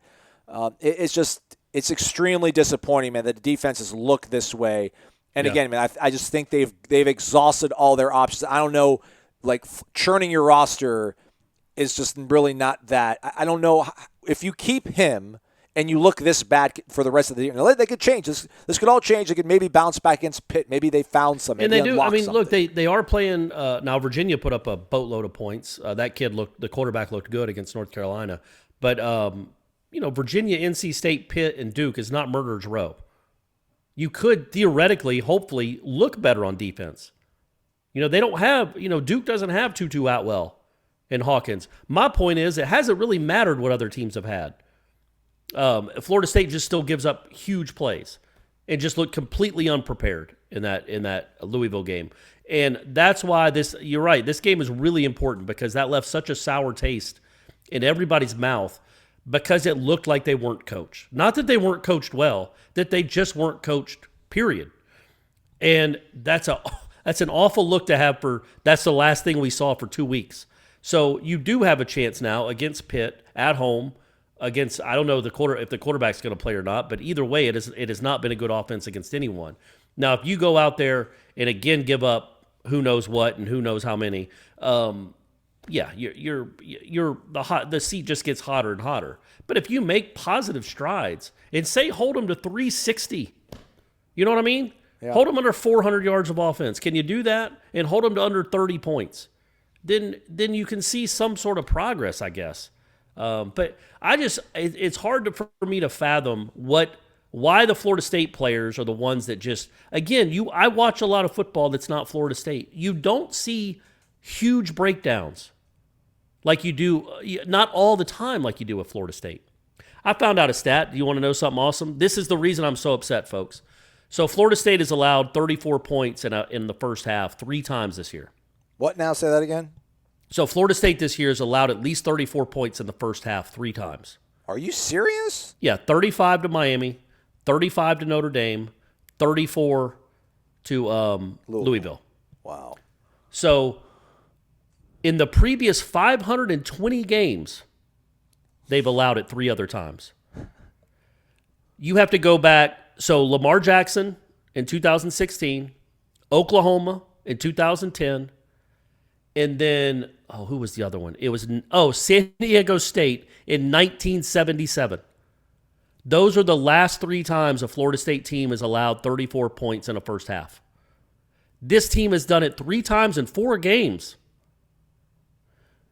It's extremely disappointing, man, that the defenses look this way. And again, man, I just think they've exhausted all their options. I don't know, like churning your roster is just really not that. I don't know if you keep him and you look this bad for the rest of the year. They could change. This could all change. They could maybe bounce back against Pitt. Maybe they found something. And they do. I mean, look, they are playing. Now, Virginia put up a boatload of points. The quarterback looked good against North Carolina. But, Virginia, NC State, Pitt, and Duke is not murderer's row. You could theoretically, hopefully, look better on defense. They don't have, Duke doesn't have Tutu Atwell and Hawkins. My point is, it hasn't really mattered what other teams have had. Florida State just still gives up huge plays and just looked completely unprepared in that Louisville game. And that's why you're right, this game is really important because that left such a sour taste in everybody's mouth because it looked like they weren't coached. Not that they weren't coached well, that they just weren't coached, period. And that's an awful look to have that's the last thing we saw for 2 weeks. So you do have a chance now against Pitt at home against, I don't know if the quarterback's going to play or not, but either way, it has not been a good offense against anyone. Now, if you go out there and again give up who knows what and who knows how many, the seat just gets hotter and hotter. But if you make positive strides and say hold them to 360, you know what I mean? Yeah. Hold them under 400 yards of offense. Can you do that? And hold them to under 30 points. Then you can see some sort of progress, I guess. But it's hard for me to fathom why the Florida State players are the ones that just, again, I watch a lot of football that's not Florida State. You don't see huge breakdowns like you do, not all the time like you do with Florida State. I found out a stat. Do you want to know something awesome? This is the reason I'm so upset, folks. So Florida State has allowed 34 points in the first half 3 times this year. What now? Say that again. So Florida State this year has allowed at least 34 points in the first half 3 times. Are you serious? Yeah, 35 to Miami, 35 to Notre Dame, 34 to Louisville. Wow. So in the previous 520 games, they've allowed it 3 other times. You have to go back. So Lamar Jackson in 2016, Oklahoma in 2010, and then, who was the other one? It was, San Diego State in 1977. Those are the last 3 times a Florida State team has allowed 34 points in a first half. This team has done it 3 times in 4 games.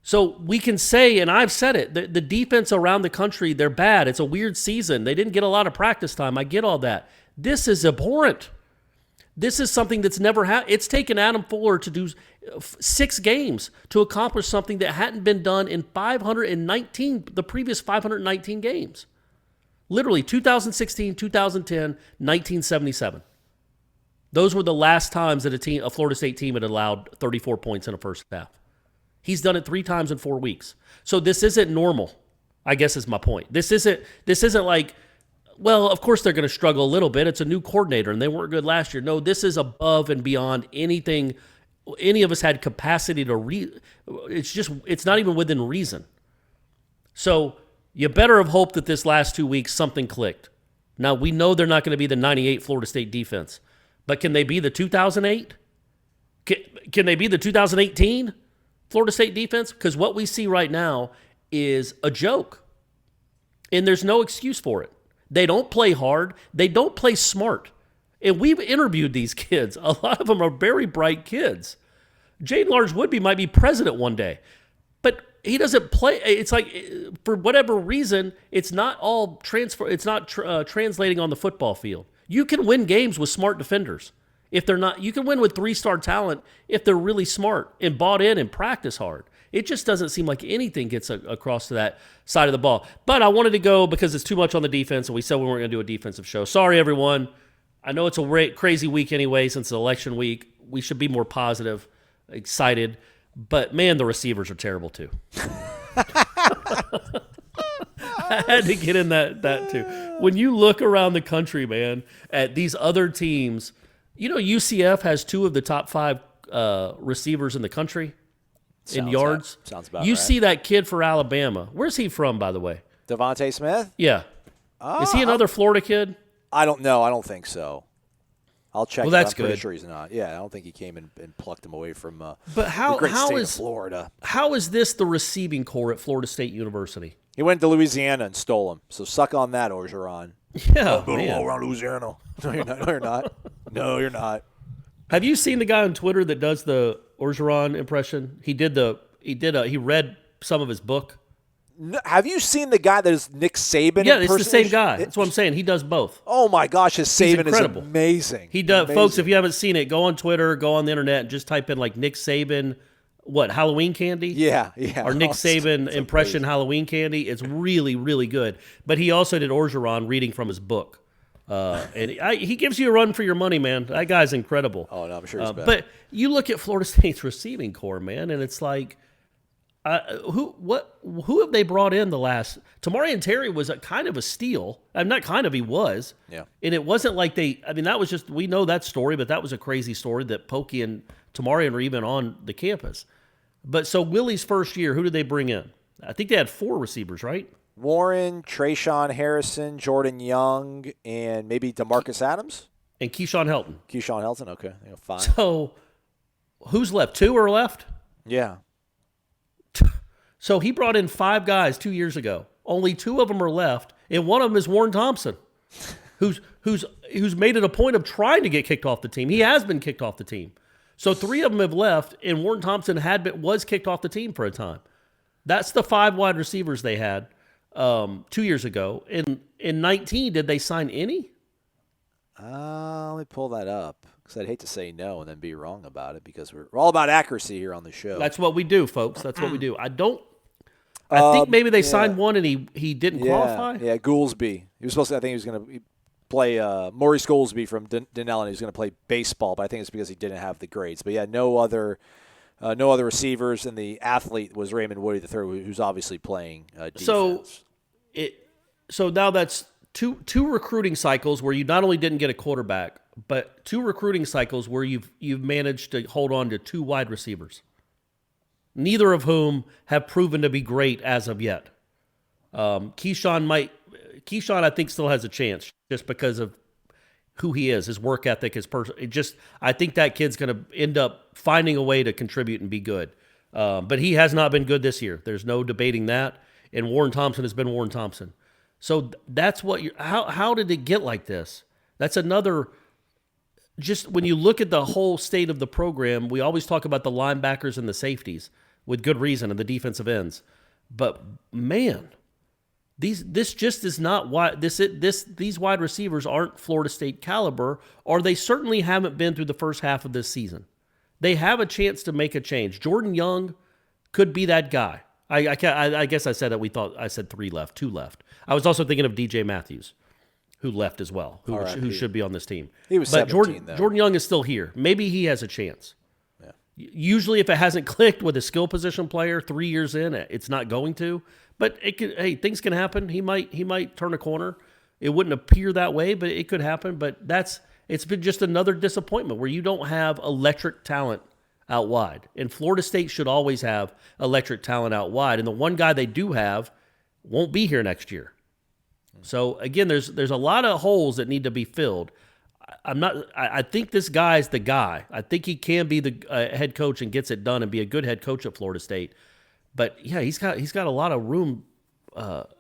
So we can say, and I've said it, the defense around the country, they're bad. It's a weird season. They didn't get a lot of practice time. I get all that. This is abhorrent. This is something that's never happened. It's taken Adam Fuller to do 6 games to accomplish something that hadn't been done in the previous 519 games. Literally 2016, 2010, 1977. Those were the last times that a Florida State team had allowed 34 points in a first half. He's done it 3 times in 4 weeks. So this isn't normal, I guess is my point. This isn't like, well, of course they're going to struggle a little bit. It's a new coordinator, and they weren't good last year. No, this is above and beyond anything any of us had capacity to it's not even within reason. So you better have hoped that this last 2 weeks something clicked. Now, we know they're not going to be the 98 Florida State defense, but can they be the 2008? Can they be the 2018 Florida State defense? Because what we see right now is a joke, and there's no excuse for it. They don't play hard. They don't play smart. And we've interviewed these kids. A lot of them are very bright kids. Jaden Large-Woodby might be president one day, but he doesn't play. It's like, for whatever reason, it's not all transfer. It's not translating on the football field. You can win games with smart defenders. If they're not, you can win with 3-star talent if they're really smart and bought in and practice hard. It just doesn't seem like anything gets across to that side of the ball. But I wanted to go because it's too much on the defense, and we said we weren't going to do a defensive show. Sorry, everyone. I know it's a crazy week anyway since it's election week. We should be more positive, excited. But, man, the receivers are terrible too. I had to get in that too. When you look around the country, man, at these other teams, you know UCF has 2 of the top 5 receivers in the country. In yards. Sounds about you right. see that kid for Alabama. Where's he from, by the way? Devontae Smith? Yeah. Is he another Florida kid? I don't know. I don't think so. I'll check. Well, that's I'm pretty good. sure he's not. Yeah, I don't think he came and plucked him away from but the great state of Florida. How is this the receiving core at Florida State University? He went to Louisiana and stole him. So suck on that, Orgeron. Yeah, man. All around Louisiana. No, you're not. No, you're not. No, you're not. Have you seen the guy on Twitter that does the Orgeron impression? He read some of his book. No, have you seen the guy that is Nick Saban? Yeah, it's the same guy. That's what I'm saying. He does both. Oh my gosh, his Saban is amazing. He does, amazing. Folks. If you haven't seen it, go on Twitter, go on the internet, and just type in like Nick Saban, Halloween candy? Yeah. Or Nick Saban impression amazing. Halloween candy. It's really, really good. But he also did Orgeron reading from his book. And he gives you a run for your money, man. That guy's incredible. Oh, no, I'm sure he's bad. But you look at Florida State's receiving core, man, and it's like, who have they brought in the last? Tamarian Terry was kind of a steal. Not kind of, he was. Yeah. And it wasn't like that was just, we know that story, but that was a crazy story that Pokey and Tamarian were even on the campus. But so Willie's first year, who did they bring in? I think they had 4 receivers, right? Warren, Trayshawn Harrison, Jordan Young, and maybe DeMarcus Adams? And Keyshawn Helton. Keyshawn Helton, okay. 5. So who's left? 2 are left? Yeah. So he brought in 5 guys 2 years ago. Only 2 of them are left, and one of them is Warren Thompson, who's made it a point of trying to get kicked off the team. He has been kicked off the team. So 3 of them have left, and Warren Thompson was kicked off the team for a time. That's the 5 wide receivers they had 2 years ago. In 19, did they sign any? Let me pull that up, because I'd hate to say no and then be wrong about it, because we're all about accuracy here on the show. That's what we do, folks. That's what we do. I think maybe they signed one and he didn't qualify. Yeah, Goolsby. He was supposed to. I think he was going to play Maurice Goolsby from Denellen. He was going to play baseball, but I think it's because he didn't have the grades. But yeah, no other receivers, and the athlete was Raymond Woody III, who's obviously playing defense. So now that's two recruiting cycles where you not only didn't get a quarterback, but 2 recruiting cycles where you've managed to hold on to 2 wide receivers, neither of whom have proven to be great as of yet. Keyshawn, I think, still has a chance just because of who he is, his work ethic, his person. I think that kid's going to end up finding a way to contribute and be good. But he has not been good this year. There's no debating that. And Warren Thompson has been Warren Thompson. So that's what how did it get like this? That's another. Just when you look at the whole state of the program, we always talk about the linebackers and the safeties with good reason and the defensive ends. But, man, This just is not why these wide receivers aren't Florida State caliber, or they certainly haven't been through the first half of this season. They have a chance to make a change. Jordan Young could be that guy. I guess I said that I said 3 left, 2 left. I was also thinking of DJ Matthews, who left as well, who should be on this team. He was but 17, though. Jordan Young is still here. Maybe he has a chance. Yeah. Usually, if it hasn't clicked with a skill position player 3 years in, it's not going to. But things can happen. He might turn a corner. It wouldn't appear that way, but it could happen. But it's been just another disappointment where you don't have electric talent out wide. And Florida State should always have electric talent out wide. And the one guy they do have won't be here next year. So again, there's a lot of holes that need to be filled. I think this guy's the guy. I think he can be the head coach and gets it done and be a good head coach at Florida State. But yeah, he's got a lot of room.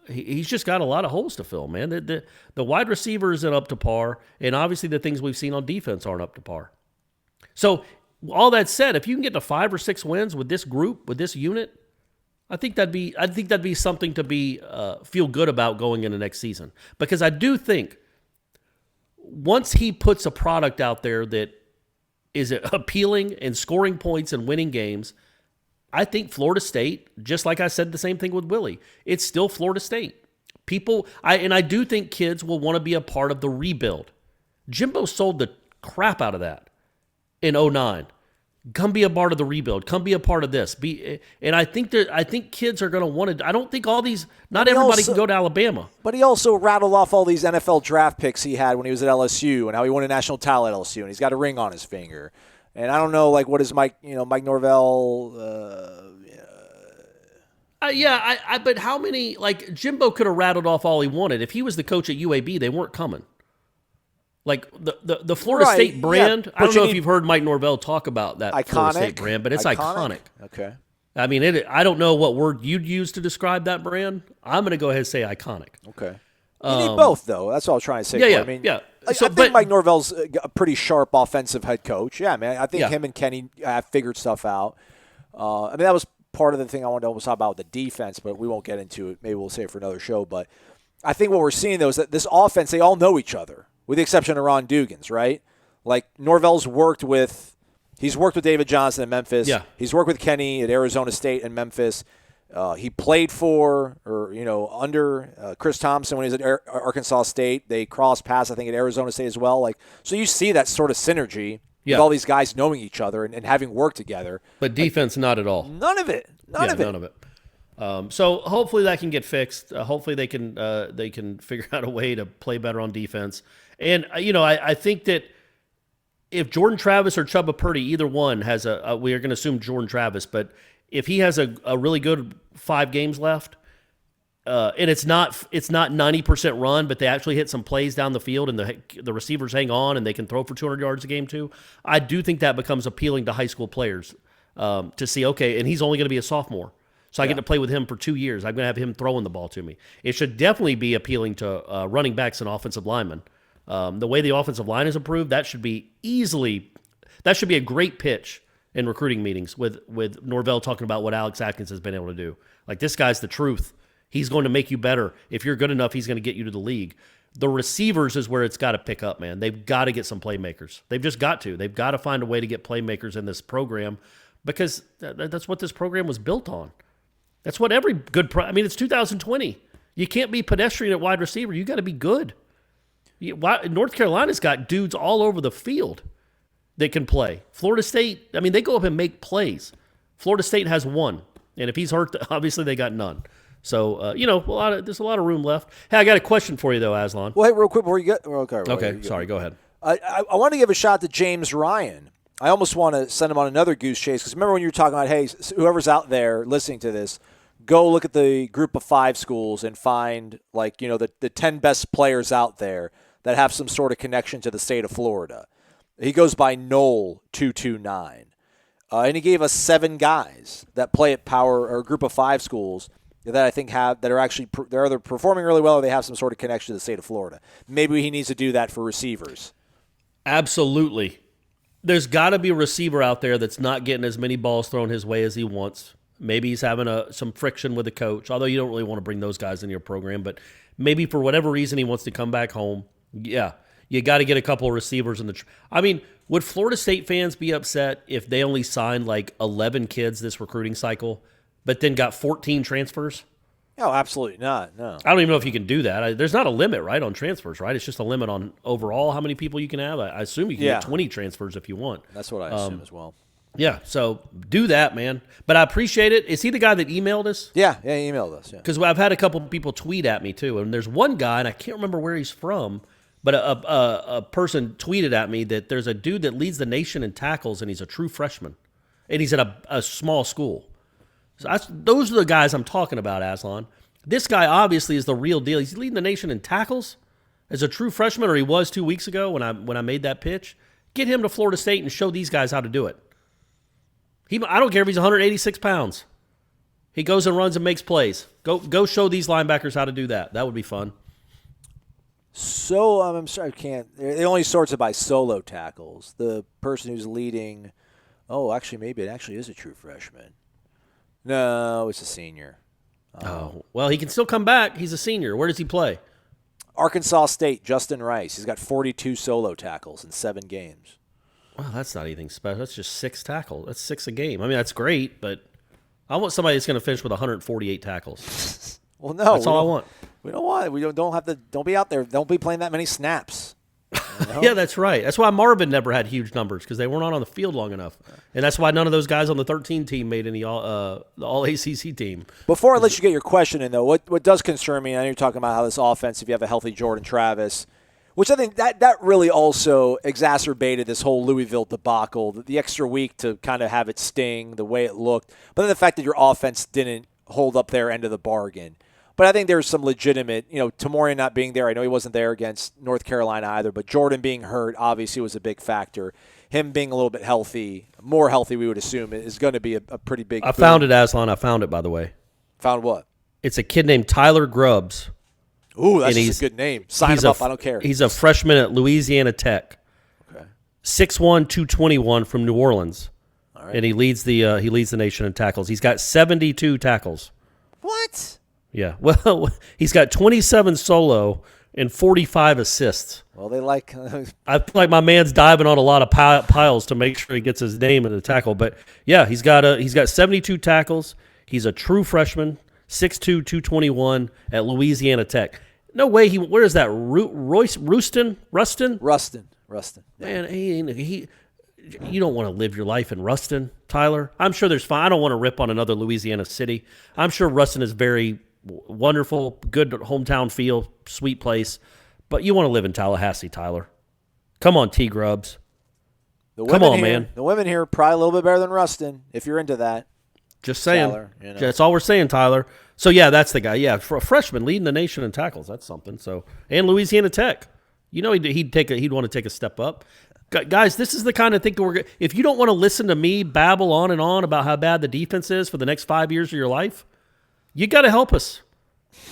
He's just got a lot of holes to fill, man. The wide receiver isn't up to par, and obviously the things we've seen on defense aren't up to par. So all that said, if you can get to 5 or 6 wins with this group, with this unit, I think that'd be something to be feel good about going into next season. Because I do think once he puts a product out there that is appealing and scoring points and winning games, I think Florida State, just like I said the same thing with Willie, it's still Florida State. I do think kids will want to be a part of the rebuild. Jimbo sold the crap out of that in 2009. Come be a part of the rebuild. Come be a part of this. And I think kids are going to want to. I don't think not everybody can go to Alabama. But he also rattled off all these NFL draft picks he had when he was at LSU and how he won a national title at LSU and he's got a ring on his finger. And I don't know, what is Mike Norvell? But how many? Jimbo could have rattled off all he wanted. If he was the coach at UAB, they weren't coming. The Florida State brand, yeah, I don't know if you've heard Mike Norvell talk about that Florida State brand, but it's iconic. Okay. I mean, I don't know what word you'd use to describe that brand. I'm going to go ahead and say iconic. Okay. You need both, though. That's what I was trying to say. Yeah, I mean, yeah. I think Mike Norvell's a pretty sharp offensive head coach. Yeah, man. I think him and Kenny have figured stuff out. That was part of the thing I wanted to almost talk about with the defense, but we won't get into it. Maybe we'll save it for another show. But I think what we're seeing, though, is that this offense, they all know each other. With the exception of Ron Dugans, right? Norvell's worked with David Johnson in Memphis. Yeah. He's worked with Kenny at Arizona State and Memphis. He played under Chris Thompson when he was at Arkansas State. They crossed paths, I think, at Arizona State as well. So you see that sort of synergy with all these guys knowing each other and having worked together. But defense, not at all. None of it. None of it. So hopefully that can get fixed. Hopefully they can figure out a way to play better on defense. And I think that if Jordan Travis or Chubba Purdy, either one has we are going to assume Jordan Travis, but if he has a really good 5 games left, and it's not 90% run, but they actually hit some plays down the field and the receivers hang on and they can throw for 200 yards a game too, I do think that becomes appealing to high school players to see, okay, and he's only going to be a sophomore. So I get to play with him for 2 years. I'm going to have him throwing the ball to me. It should definitely be appealing to running backs and offensive linemen. The way the offensive line is improved, that should be a great pitch in recruiting meetings with Norvell talking about what Alex Atkins has been able to do. This guy's the truth. He's going to make you better. If you're good enough, he's going to get you to the league. The receivers is where it's got to pick up, man. They've got to get some playmakers. They've just got to. They've got to find a way to get playmakers in this program because that's what this program was built on. That's what every good it's 2020. You can't be pedestrian at wide receiver. You got to be good. North Carolina's got dudes all over the field that can play. Florida State, they go up and make plays. Florida State has one. And if he's hurt, obviously they got none. So, there's a lot of room left. Hey, I got a question for you, though, Aslan. Well, hey, real quick before you get – okay, sorry, go ahead. I want to give a shot to James Ryan. I almost want to send him on another goose chase because remember when you were talking about, hey, whoever's out there listening to this, go look at the group of 5 schools and find, the 10 best players out there that have some sort of connection to the state of Florida. He goes by Noel229. And he gave us 7 guys that play at Power or a group of 5 schools that I think are actually they're either performing really well or they have some sort of connection to the state of Florida. Maybe he needs to do that for receivers. Absolutely. There's got to be a receiver out there that's not getting as many balls thrown his way as he wants. Maybe he's having some friction with the coach, although you don't really want to bring those guys into your program. But maybe for whatever reason he wants to come back home. Yeah, you got to get a couple of receivers in the I mean, would Florida State fans be upset if they only signed like 11 kids this recruiting cycle, but then got 14 transfers? No, absolutely not. No. I don't even know if you can do that. There's not a limit, right, on transfers, right? It's just a limit on overall how many people you can have. I assume you can get 20 transfers if you want. That's what I assume as well. Yeah, so do that, man. But I appreciate it. Is he the guy that emailed us? Yeah, he emailed us. Yeah. Because I've had a couple people tweet at me too, and there's one guy, and I can't remember where he's from, but a person tweeted at me that there's a dude that leads the nation in tackles, and he's a true freshman, and he's at a small school. So those are the guys I'm talking about, Aslan. This guy obviously is the real deal. He's leading the nation in tackles as a true freshman, or he was 2 weeks ago when I made that pitch. Get him to Florida State and show these guys how to do it. I don't care if he's 186 pounds. He goes and runs and makes plays. Go show these linebackers how to do that. That would be fun. So I'm sorry, I can't. It only sorts it by solo tackles. The person who's leading. Oh, actually, maybe it actually is a true freshman. No, it's a senior. Oh, well, he can still come back. He's a senior. Where does he play? Arkansas State, Justin Rice. He's got 42 solo tackles in 7 games. Well, that's not anything special. That's just 6 tackles. That's 6 a game. I mean, that's great, but I want somebody that's going to finish with 148 tackles. Well, no. That's all I want. We don't want it. We don't have to. Don't be out there. Don't be playing that many snaps. You know? Yeah, that's right. That's why Marvin never had huge numbers, because they weren't on the field long enough. And that's why none of those guys on the 13 team made any the all-ACC team. Before I let you get your question in, though, what does concern me, I know you're talking about how this offense, if you have a healthy Jordan Travis, which I think that really also exacerbated this whole Louisville debacle, the extra week to kind of have it sting the way it looked, but then the fact that your offense didn't hold up their end of the bargain. But I think there's some legitimate, Tamorian not being there. I know he wasn't there against North Carolina either, but Jordan being hurt obviously was a big factor. Him being a little bit healthy, more healthy we would assume, is going to be a pretty big boom. Found it, Aslan. I found it, by the way. Found what? It's a kid named Tyler Grubbs. Ooh, that's just a good name. Sign him up. I don't care. He's a freshman at Louisiana Tech. Okay. 6'1", 221 from New Orleans. All right. And he leads the nation in tackles. He's got 72 tackles. What? Yeah. Well, he's got 27 solo and 45 assists. Well, they like. I feel like my man's diving on a lot of piles to make sure he gets his name in the tackle. But yeah, he's got 72 tackles. He's a true freshman, 6'2", 221 at Louisiana Tech. No way. Where is that? Ruston? Man, you don't want to live your life in Ruston, Tyler. I'm sure there's fun. I don't want to rip on another Louisiana city. I'm sure Ruston is very wonderful, good hometown feel, sweet place. But you want to live in Tallahassee, Tyler. Come on, T-Grubs. Come on, man. The women here are probably a little bit better than Ruston, if you're into that. Just saying. Tyler, That's all we're saying, Tyler. So, yeah, that's the guy. Yeah, for a freshman leading the nation in tackles, that's something. So, and Louisiana Tech. He'd want to take a step up. Guys, this is the kind of thing if you don't want to listen to me babble on and on about how bad the defense is for the next 5 years of your life, you got to help us.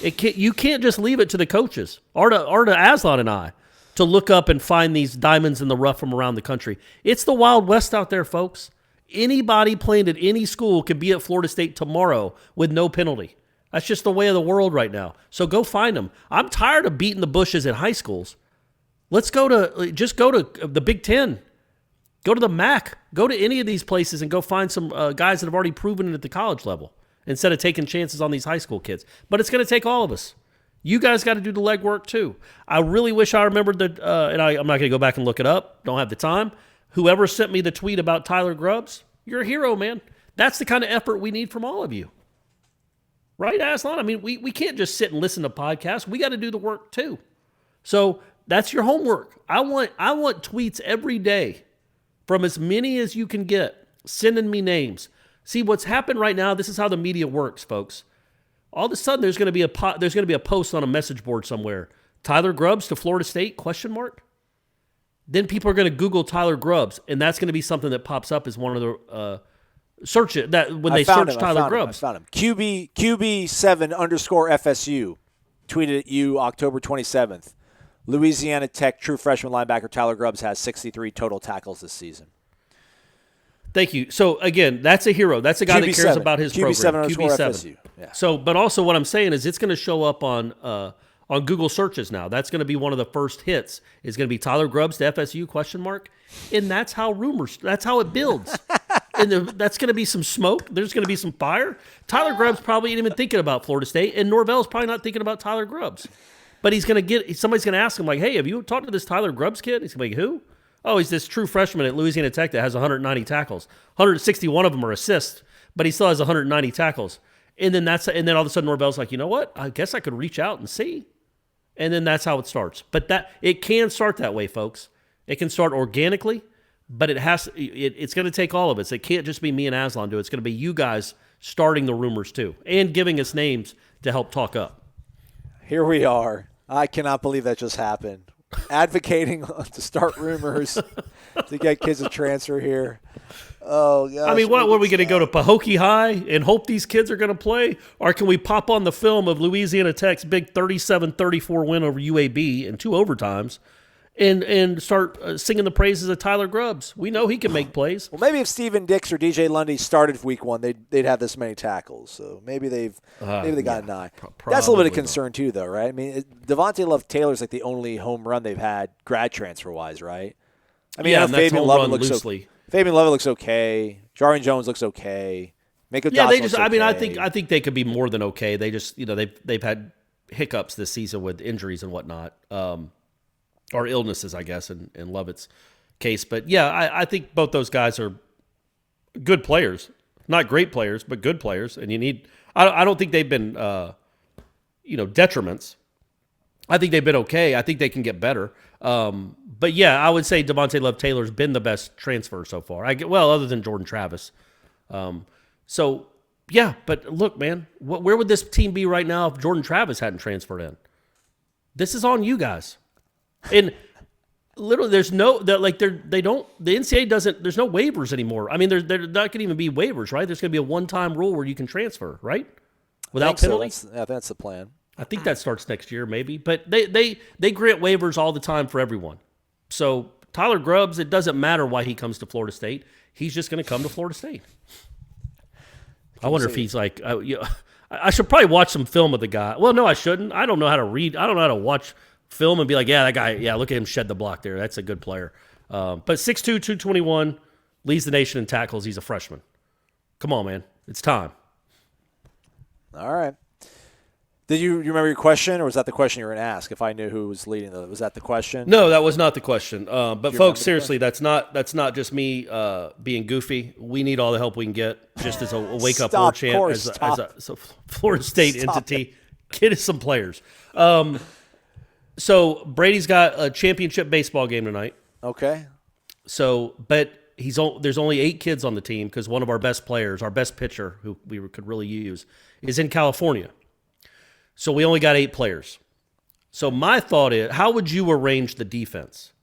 You can't just leave it to the coaches or to Aslan and I to look up and find these diamonds in the rough from around the country. It's the Wild West out there, folks. Anybody playing at any school could be at Florida State tomorrow with no penalty. That's just the way of the world right now. So go find them. I'm tired of beating the bushes at high schools. Let's go to the Big Ten. Go to the MAC. Go to any of these places and go find some guys that have already proven it at the college level instead of taking chances on these high school kids. But it's going to take all of us. You guys got to do the legwork too. I really wish I remembered that, and I'm not going to go back and look it up. Don't have the time. Whoever sent me the tweet about Tyler Grubbs, you're a hero, man. That's the kind of effort we need from all of you. Right, Aslan? I mean, we can't just sit and listen to podcasts. We got to do the work too. So that's your homework. I want tweets every day from as many as you can get, sending me names. See, what's happened right now, this is how the media works, folks. All of a sudden, there's going to be a post on a message board somewhere. Tyler Grubbs to Florida State, ? Then people are going to Google Tyler Grubbs, and that's going to be something that pops up as one of the search it that when they search Tyler Grubbs. I found him. QB7_FSU tweeted at you October 27th. Louisiana Tech true freshman linebacker Tyler Grubbs has 63 total tackles this season. Thank you. So again, that's a hero. That's a guy that cares about his program. QB7. Yeah. So, but also what I'm saying is it's going to show up on Google searches now. That's going to be one of the first hits. Is going to be Tyler Grubbs to FSU ? And that's how it builds. And that's going to be some smoke. There's going to be some fire. Tyler Grubbs probably ain't even thinking about Florida State, and Norvell's probably not thinking about Tyler Grubbs. But somebody's going to ask him like, "Hey, have you talked to this Tyler Grubbs kid?" He's going to be like, "Who?" "Oh, he's this true freshman at Louisiana Tech that has 190 tackles. 161 of them are assists, but he still has 190 tackles." And then all of a sudden Norvell's like, "You know what? I guess I could reach out and see." And then that's how it starts. But it can start that way, folks. It can start organically, but it's going to take all of us. It can't just be me and Aslan do it. It's going to be you guys starting the rumors too and giving us names to help talk up. Here we are. I cannot believe that just happened. Advocating to start rumors to get kids to transfer here. Oh, gosh. I mean, what are we going to go to Pahokee High and hope these kids are going to play? Or can we pop on the film of Louisiana Tech's big 37-34 win over UAB in 2 overtimes and start singing the praises of Tyler Grubbs? We know he can make plays. Well, maybe if Steven Dix or DJ Lundy started week 1, they'd have this many tackles. So maybe they got an eye. That's a little bit of concern too, though, right? I mean, Devontae Love Taylor's like the only home run they've had grad transfer wise, right? I mean, yeah, Fabian Love looks loosely. Fabian Love looks okay. Jarwin Jones looks okay. Mako Johnson looks okay. I mean, I think they could be more than okay. They just they've had hiccups this season with injuries and whatnot. Or illnesses, I guess, in Lovett's case. But, yeah, I think both those guys are good players. Not great players, but good players. And you need – I don't think they've been, detriments. I think they've been okay. I think they can get better. But, yeah, I would say Devontae Love Taylor's been the best transfer so far. Other than Jordan Travis. So, yeah, but look, man, where would this team be right now if Jordan Travis hadn't transferred in? This is on you guys. And literally, there's no the NCAA doesn't. There's no waivers anymore. I mean, they're not going to even be waivers, right? There's going to be a one-time rule where you can transfer, right, without penalty. So. That's the plan. I think that starts next year, maybe. But they grant waivers all the time for everyone. So Tyler Grubbs, it doesn't matter why he comes to Florida State. He's just going to come to Florida State. I wonder if he's like. I should probably watch some film of the guy. Well, no, I shouldn't. I don't know how to read. I don't know how to watch film and be like, yeah, that guy, yeah, look at him shed the block there. That's a good player. But 6'2", 221, leads the nation in tackles. He's a freshman. Come on, man. It's time. All right. Did you remember your question, or was that the question you were going to ask? If I knew who was leading, was that the question? No, that was not the question. But folks, seriously, that's not just me being goofy. We need all the help we can get, just as a wake up war chant, as a Florida State entity. Get us some players. So Brady's got a championship baseball game tonight. Okay. So, but there's only 8 kids on the team because one of our best players, our best pitcher, who we could really use, is in California. So we only got 8 players. So my thought is, how would you arrange the defense?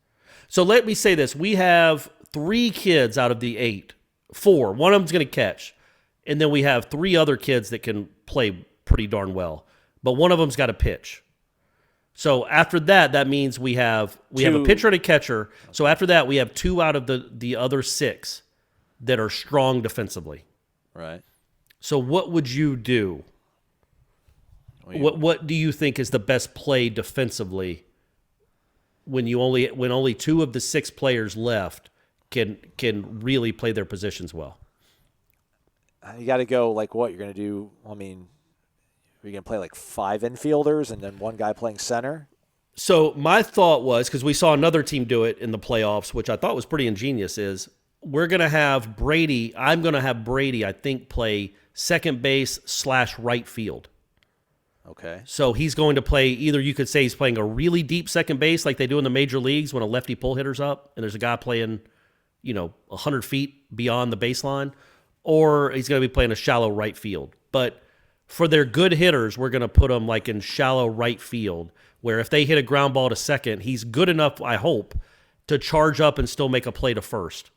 So let me say this. We have 3 kids out of the 8. 4. One of them's going to catch. And then we have 3 other kids that can play pretty darn well. But one of them's got to pitch. So after that means we have a pitcher and a catcher. So after that, we have 2 out of the other 6 that are strong defensively. Right. So what would you do? What do you think is the best play defensively when only 2 of the 6 players left can really play their positions well? You got to go like what you're going to do. I mean, are you going to play like 5 infielders and then one guy playing center? So my thought was, because we saw another team do it in the playoffs, which I thought was pretty ingenious, is we're going to have Brady. I'm going to have Brady, I think, play second base / right field. Okay. So he's going to play either, you could say he's playing a really deep second base like they do in the major leagues when a lefty pull hitter's up and there's a guy playing, 100 feet beyond the baseline, or he's going to be playing a shallow right field. But for their good hitters, we're going to put him like in shallow right field, where if they hit a ground ball to second, he's good enough, I hope, to charge up and still make a play to first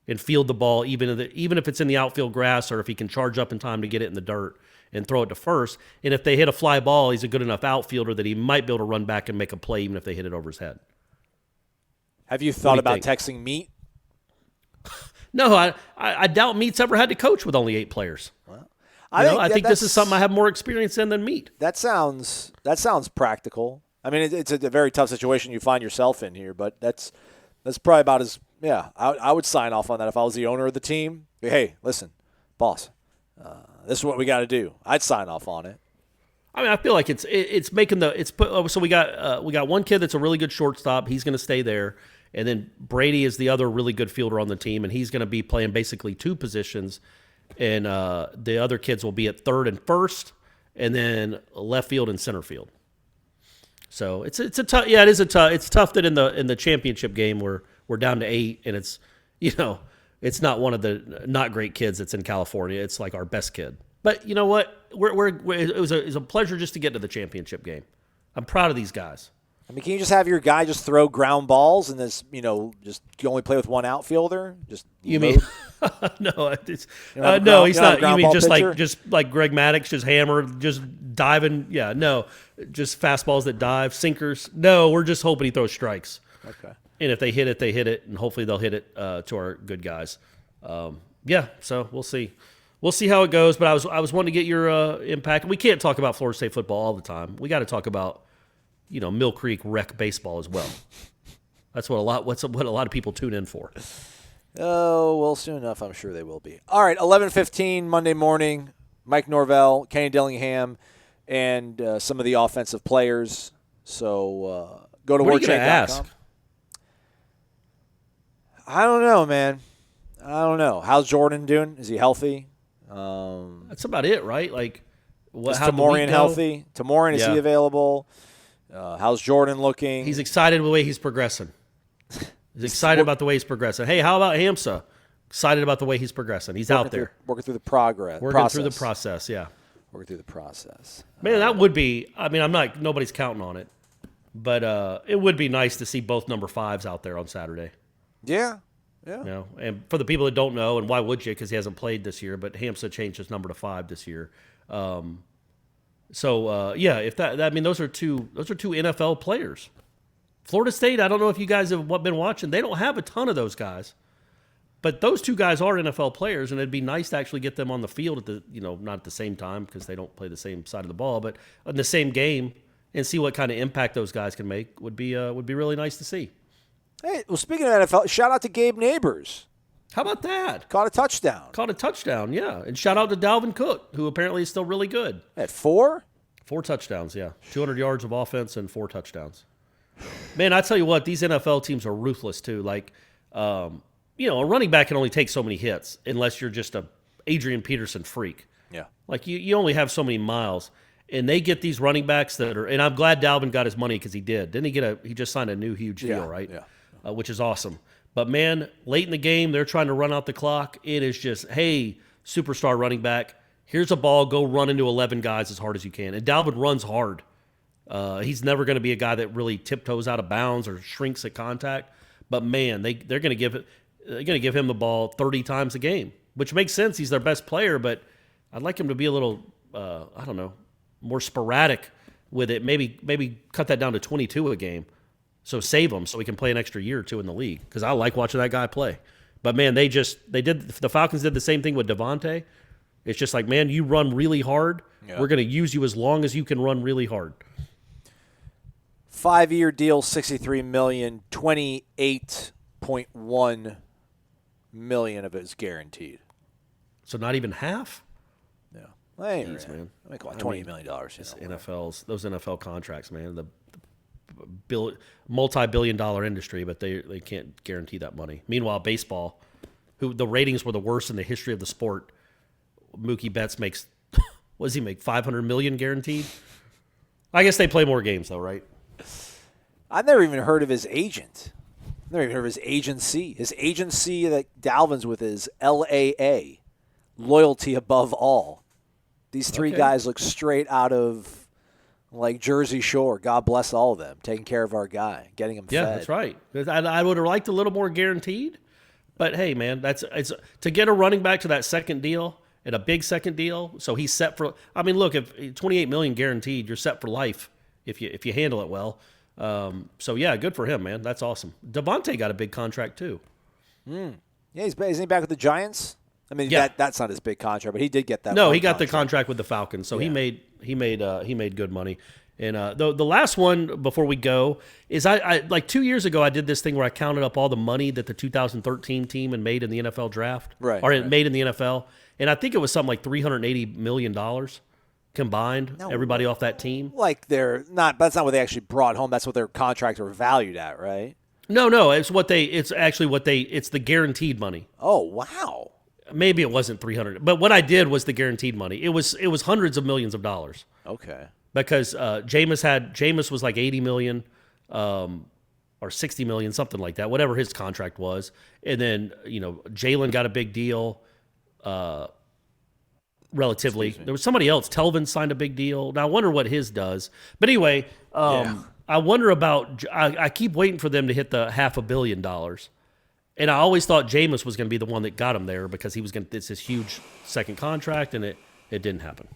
and field the ball, even if it's in the outfield grass, or if he can charge up in time to get it in the dirt and throw it to first. And if they hit a fly ball, he's a good enough outfielder that he might be able to run back and make a play even if they hit it over his head. Have you thought about texting Meat? No, I doubt Meat's ever had to coach with only 8 players. Well, I think this is something I have more experience in than Meat. That sounds practical. I mean, it's a very tough situation you find yourself in here, but that's probably about as I would sign off on that if I was the owner of the team. Hey, listen, boss, this is what we got to do. I'd sign off on it. I mean, I feel like it's making so we got one kid that's a really good shortstop. He's going to stay there, and then Brady is the other really good fielder on the team, and he's going to be playing basically 2 positions, and the other kids will be at third and first, and then left field and center field. So it's a tough. Yeah, it's tough that in the championship game we're down to 8, and it's it's not one of the not great kids that's in California. It's like our best kid. But you know what? It was a pleasure just to get to the championship game. I'm proud of these guys. I mean, can you just have your guy just throw ground balls and this, just you only play with one outfielder? Just you mean? No, no, he's not. You mean just like Greg Maddux, just hammer, just diving? Yeah, no, just fastballs that dive, sinkers. No, we're just hoping he throws strikes. Okay. And if they hit it, and hopefully they'll hit it to our good guys. So we'll see. We'll see how it goes, but I was wanting to get your impact. We can't talk about Florida State football all the time. We got to talk about, Mill Creek rec baseball as well. That's what a lot of people tune in for. Oh, well, soon enough, I'm sure they will be. All right, 11:15 Monday morning. Mike Norvell, Kenny Dillingham, and some of the offensive players. So go to horrendous.com. I don't know, man. I don't know. How's Jordan doing? Is he healthy? That's about it, right? Like, is Tamorian healthy? Tamorian, is he available? How's Jordan looking? He's excited with the way he's progressing. He's excited about the way he's progressing. Hey, how about Hamsa? Excited about the way he's progressing. He's out there. Working through the process. Yeah. Working through the process. Man, that would be – I mean, nobody's counting on it. But it would be nice to see both number 5s out there on Saturday. Yeah. And for the people that don't know, and why would you? Because he hasn't played this year, but Hamsa changed his number to 5 this year. If those are two NFL players. Florida State, I don't know if you guys have been watching. They don't have a ton of those guys, but those 2 guys are NFL players, and it'd be nice to actually get them on the field at the not at the same time because they don't play the same side of the ball, but in the same game and see what kind of impact those guys can make would be really nice to see. Hey, well, speaking of NFL, shout out to Gabe Neighbors. How about that? Caught a touchdown. Yeah. And shout out to Dalvin Cook, who apparently is still really good. At 4? 4 touchdowns, yeah. 200 yards of offense and 4 touchdowns. Man, I tell you what, these NFL teams are ruthless, too. Like, a running back can only take so many hits unless you're just a Adrian Peterson freak. Yeah. Like, you only have so many miles. And they get these running backs that are – and I'm glad Dalvin got his money because he did. Didn't he just signed a new huge deal, right? Yeah. Which is awesome. But, man, late in the game, they're trying to run out the clock. It is just, hey, superstar running back, here's a ball, go run into 11 guys as hard as you can. And Dalvin runs hard. He's never going to be a guy that really tiptoes out of bounds or shrinks at contact. But, man, they're going to give him the ball 30 times a game, which makes sense. He's their best player, but I'd like him to be a little, more sporadic with it. Maybe cut that down to 22 a game. So save him so he can play an extra year or 2 in the league because I like watching that guy play. But, man, the Falcons did the same thing with Devontae. It's just like, man, you run really hard. Yeah. We're going to use you as long as you can run really hard. 5-year deal, $63 million, $28.1 million of it is guaranteed. So not even half? Yeah. Jeez, man. I make $28 million. Those NFL contracts, man. The multi-billion-dollar industry, but they can't guarantee that money. Meanwhile, baseball, the ratings were the worst in the history of the sport. Mookie Betts makes, what does he make, $500 million guaranteed? I guess they play more games, though, right? I've never even heard of his agent. I've never even heard of his agency. His agency that Dalvin's with is LAA, Loyalty Above All. These 3 guys look straight out of like Jersey Shore. God bless all of them. Taking care of our guy, getting him fed. Yeah, that's right. I would have liked a little more guaranteed. But, hey, man, it's to get a running back to that second deal and a big second deal, so he's set for – I mean, look, if $28 million guaranteed, you're set for life if you handle it well. So, yeah, good for him, man. That's awesome. Devontae got a big contract too. Yeah, isn't he back with the Giants? I mean, that's not his big contract, but he did get that. No, he got the contract with the Falcons, so he made good money. And the last one before we go is I like 2 years ago I did this thing where I counted up all the money that the 2013 team had made in the NFL draft, made in the NFL, and I think it was something like $380 million combined. No, everybody off that team. Like they're not. That's not what they actually brought home. That's what their contracts were valued at, right? No, it's the guaranteed money. Oh wow. Maybe it wasn't 300, but what I did was the guaranteed money. It was hundreds of millions of dollars. Okay. Because Jameis was like 80 million, or 60 million, something like that, whatever his contract was. And then, Jalen got a big deal, relatively. There was somebody else. Telvin signed a big deal. Now I wonder what his does. But anyway, I wonder about, I keep waiting for them to hit the $500 million. And I always thought Jameis was going to be the one that got him there because he was going to, it's this huge second contract, and it didn't happen.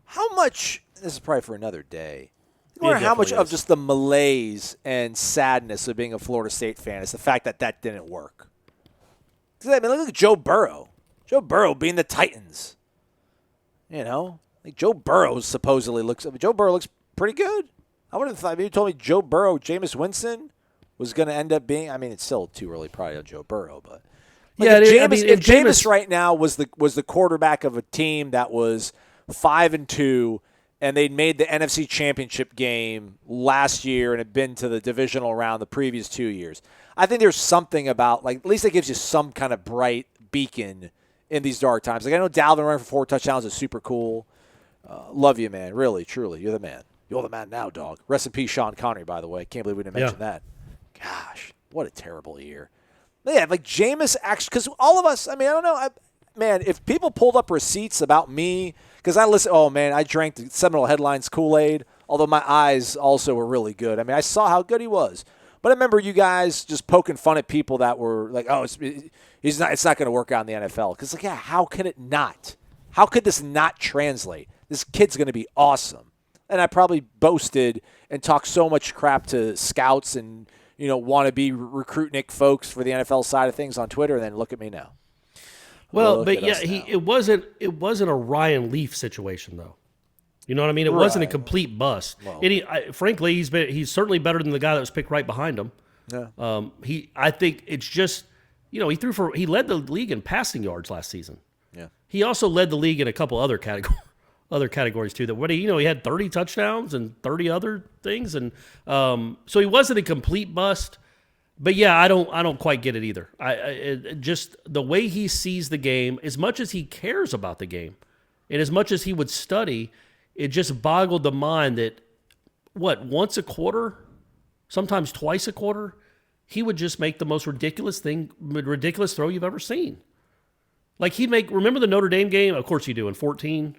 How much, this is probably for another day, I wonder how much of just the malaise and sadness of being a Florida State fan is the fact that didn't work. I mean, look at Joe Burrow. Joe Burrow being the Titans. Like Joe Burrow Joe Burrow looks pretty good. I would have thought, you told me Joe Burrow, Jameis Winston was going to end up being, I mean, it's still too early probably on Joe Burrow, but if Jameis right now was the quarterback of a team that was 5-2 and they'd made the NFC Championship game last year and had been to the divisional round the previous 2 years, I think there's something about, like, at least it gives you some kind of bright beacon in these dark times. Like, I know Dalvin running for 4 touchdowns is super cool. Love you, man. Really, truly. You're the man. You're the man now, dog. Rest in peace, Sean Connery, by the way. Can't believe we didn't mention that. Gosh, what a terrible year. Yeah, like Jameis actually, because all of us, I mean, I don't know. Man, if people pulled up receipts about me, because I drank the Seminole Headlines Kool-Aid, although my eyes also were really good. I mean, I saw how good he was. But I remember you guys just poking fun at people that were like, oh, it's not going to work out in the NFL. Because, how can it not? How could this not translate? This kid's going to be awesome. And I probably boasted and talked so much crap to scouts and, wannabe recruitnik folks for the NFL side of things on Twitter, and then look at me now. Well, but yeah, it wasn't a Ryan Leaf situation though. You know what I mean? It wasn't a complete bust. Well, and frankly, he's certainly better than the guy that was picked right behind him. Yeah. I think it's just, he led the league in passing yards last season. Yeah. He also led the league in a couple other categories too. He had 30 touchdowns and 30 other things, and so he wasn't a complete bust. But yeah, I don't quite get it either. Just the way he sees the game, as much as he cares about the game, and as much as he would study, it just boggled the mind that once a quarter, sometimes twice a quarter, he would just make the most ridiculous throw you've ever seen. Like remember the Notre Dame game? Of course you do, in 14.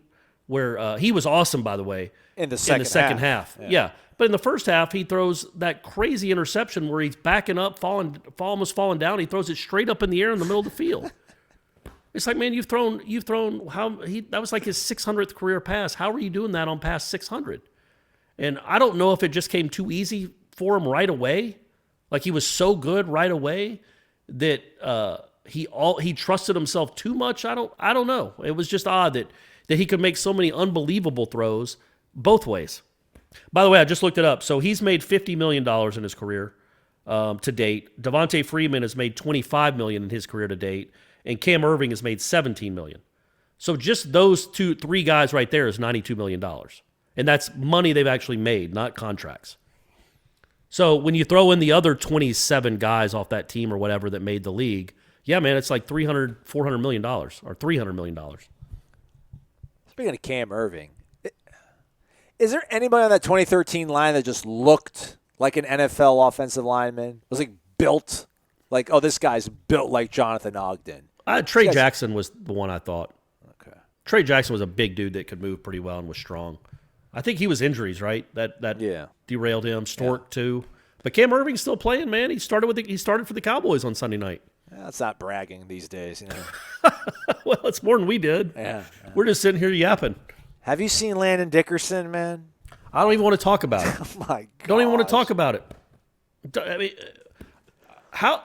Where he was awesome, by the way, in the second half. Yeah. But in the first half, he throws that crazy interception where he's backing up, almost falling down. He throws it straight up in the air in the middle of the field. It's like, man, that was like his 600th career pass. How are you doing that on pass 600? And I don't know if it just came too easy for him right away. Like he was so good right away that he trusted himself too much. I don't know. It was just odd that he could make so many unbelievable throws both ways. By the way, I just looked it up. So he's made $50 million in his career to date. Devontae Freeman has made $25 million in his career to date, and Cam Erving has made $17 million. So just those 3 guys right there is $92 million. And that's money they've actually made, not contracts. So when you throw in the other 27 guys off that team or whatever that made the league, yeah, man, it's like $400 million or $300 million. Speaking of Cam Erving, is there anybody on that 2013 line that just looked like an NFL offensive lineman? Was like built like, oh, this guy's built like Jonathan Ogden. Trey Jackson was the one I thought. Okay. Trey Jackson was a big dude that could move pretty well and was strong. I think he was injuries, right? That derailed him. Stork too. But Cam Erving's still playing, man. He started for the Cowboys on Sunday night. That's not bragging these days, Well, it's more than we did. Yeah. We're just sitting here yapping. Have you seen Landon Dickerson, man? I don't even want to talk about it. Oh, my God. Don't even want to talk about it. I mean, how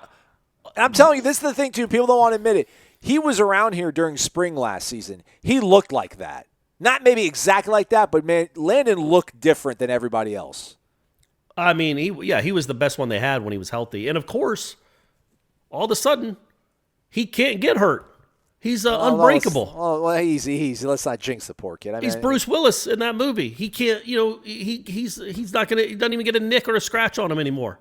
and I'm telling you, this is the thing, too. People don't want to admit it. He was around here during spring last season. He looked like that. Not maybe exactly like that, but, man, Landon looked different than everybody else. I mean, he was the best one they had when he was healthy. And, of course, all of a sudden, he can't get hurt. He's unbreakable. Well, easy. Let's not jinx the poor kid. He's Bruce Willis in that movie. He can't, he's not going to, he doesn't even get a nick or a scratch on him anymore.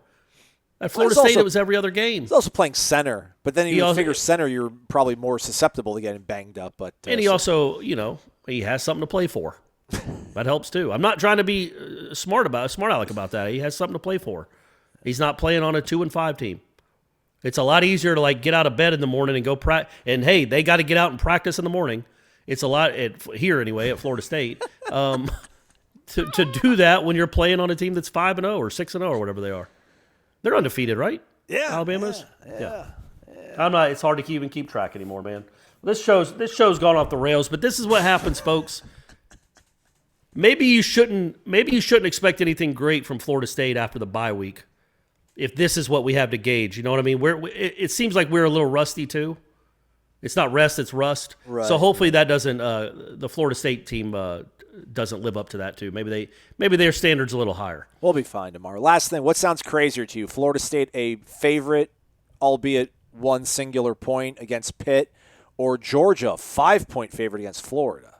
At Florida State, it was every other game. He's also playing center, but then you figure center, you're probably more susceptible to getting banged up. But and he also, he has something to play for. That helps too. I'm not trying to be smart aleck about that. He has something to play for. He's not playing on a 2-5 team. It's a lot easier to get out of bed in the morning and go practice. And hey, they got to get out and practice in the morning. It's a lot here anyway at Florida State to do that when you're playing on a team that's 5-0 or 6-0 or whatever they are. They're undefeated, right? Yeah, Alabama's. Yeah. I'm not. It's hard to even keep track anymore, man. This show's gone off the rails, but this is what happens, folks. Maybe you shouldn't expect anything great from Florida State after the bye week. If this is what we have to gauge, you know what I mean? It seems like we're a little rusty too. It's not rest, it's rust. Right. So hopefully that doesn't the Florida State team doesn't live up to that too. Maybe their standard's a little higher. We'll be fine tomorrow. Last thing, what sounds crazier to you? Florida State a favorite, albeit one singular point against Pitt, or Georgia 5-point favorite against Florida?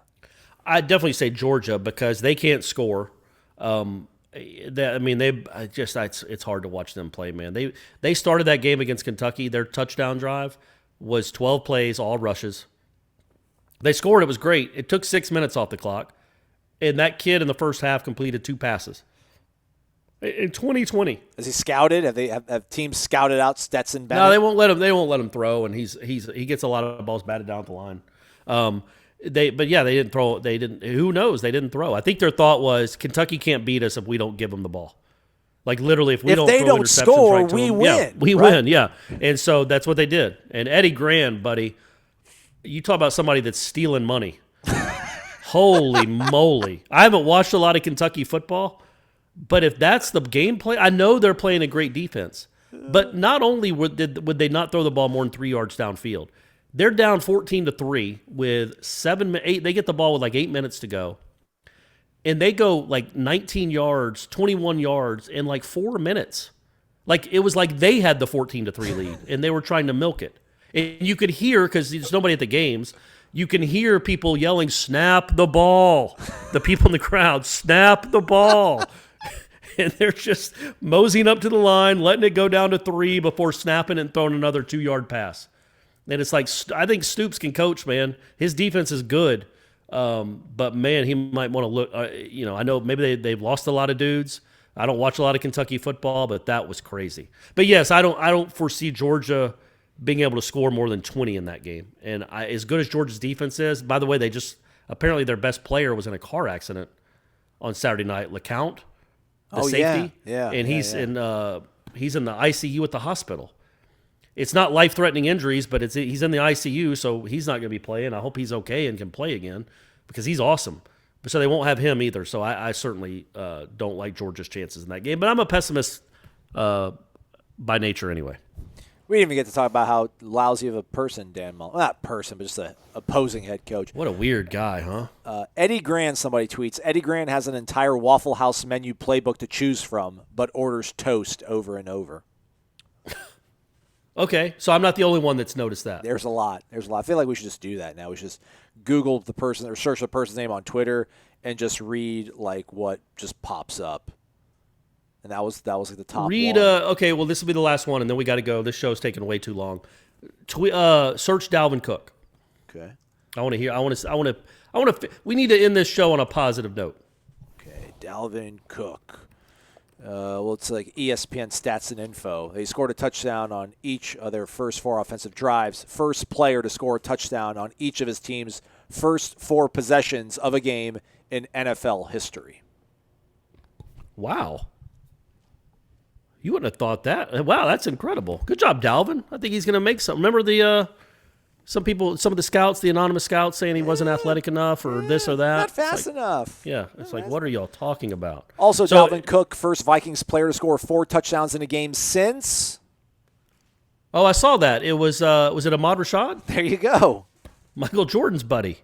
I'd definitely say Georgia because they can't score. It's hard to watch them play, man. They started that game against Kentucky. Their touchdown drive was 12 plays, all rushes. They scored. It was great. It took 6 minutes off the clock, and that kid in the first half completed 2 passes. In 2020, is he scouted? Have teams scouted out Stetson Bennett? No, they won't let him. They won't let him throw, and he gets a lot of balls batted down at the line. They didn't throw. They didn't. Who knows? They didn't throw. I think their thought was Kentucky can't beat us if we don't give them the ball. Like literally, if they don't score, right we them, win. Yeah, we win. Yeah, and so that's what they did. And Eddie Grand, buddy, you talk about somebody that's stealing money. Holy moly! I haven't watched a lot of Kentucky football, but if that's the gameplay, I know they're playing a great defense. But not only would they not throw the ball more than 3 yards downfield. They're down 14-3 with 8. They get the ball with 8 minutes to go, and they go 19 yards, 21 yards in 4 minutes. It was like they had the 14-3 lead, and they were trying to milk it. And you could hear, because there's nobody at the games, you can hear people yelling, "Snap the ball!" The people in the crowd, "Snap the ball!" And they're just moseying up to the line, letting it go down to 3 before snapping and throwing another 2-yard pass. And it's I think Stoops can coach, man. His defense is good, but man, he might want to look. I know maybe they've lost a lot of dudes. I don't watch a lot of Kentucky football, but that was crazy. But yes, I don't foresee Georgia being able to score more than 20 in that game. And as good as Georgia's defense is, by the way, apparently their best player was in a car accident on Saturday night. LeCount, the safety, and he's in the ICU at the hospital. It's not life-threatening injuries, but he's in the ICU, so he's not going to be playing. I hope he's okay and can play again because he's awesome. So they won't have him either. So I certainly don't like Georgia's chances in that game. But I'm a pessimist by nature anyway. We didn't even get to talk about how lousy of a person Dan Mullen – not person, but just the opposing head coach. What a weird guy, huh? Eddie Grand, somebody tweets, Eddie Grand has an entire Waffle House menu playbook to choose from, but orders toast over and over. Okay, so I'm not the only one that's noticed that. There's a lot. I feel like we should just do that now. We should just Google the person or search the person's name on Twitter and just read what just pops up. And that was the top one. Okay, well, this will be the last one, and then we got to go. This show's taking way too long. Search Dalvin Cook. Okay. We need to end this show on a positive note. Okay, Dalvin Cook. It's ESPN stats and info. They scored a touchdown on each of their first 4 offensive drives. First player to score a touchdown on each of his team's first 4 possessions of a game in NFL history. Wow. You wouldn't have thought that. Wow, that's incredible. Good job, Dalvin. I think he's going to make something. Remember some of the scouts, the anonymous scouts, saying he wasn't athletic enough or this or that? Not fast enough. Yeah, it's what are y'all talking about? Also, Dalvin Cook, first Vikings player to score 4 touchdowns in a game since Oh, I saw that. It was it Ahmad Rashad? There you go. Michael Jordan's buddy.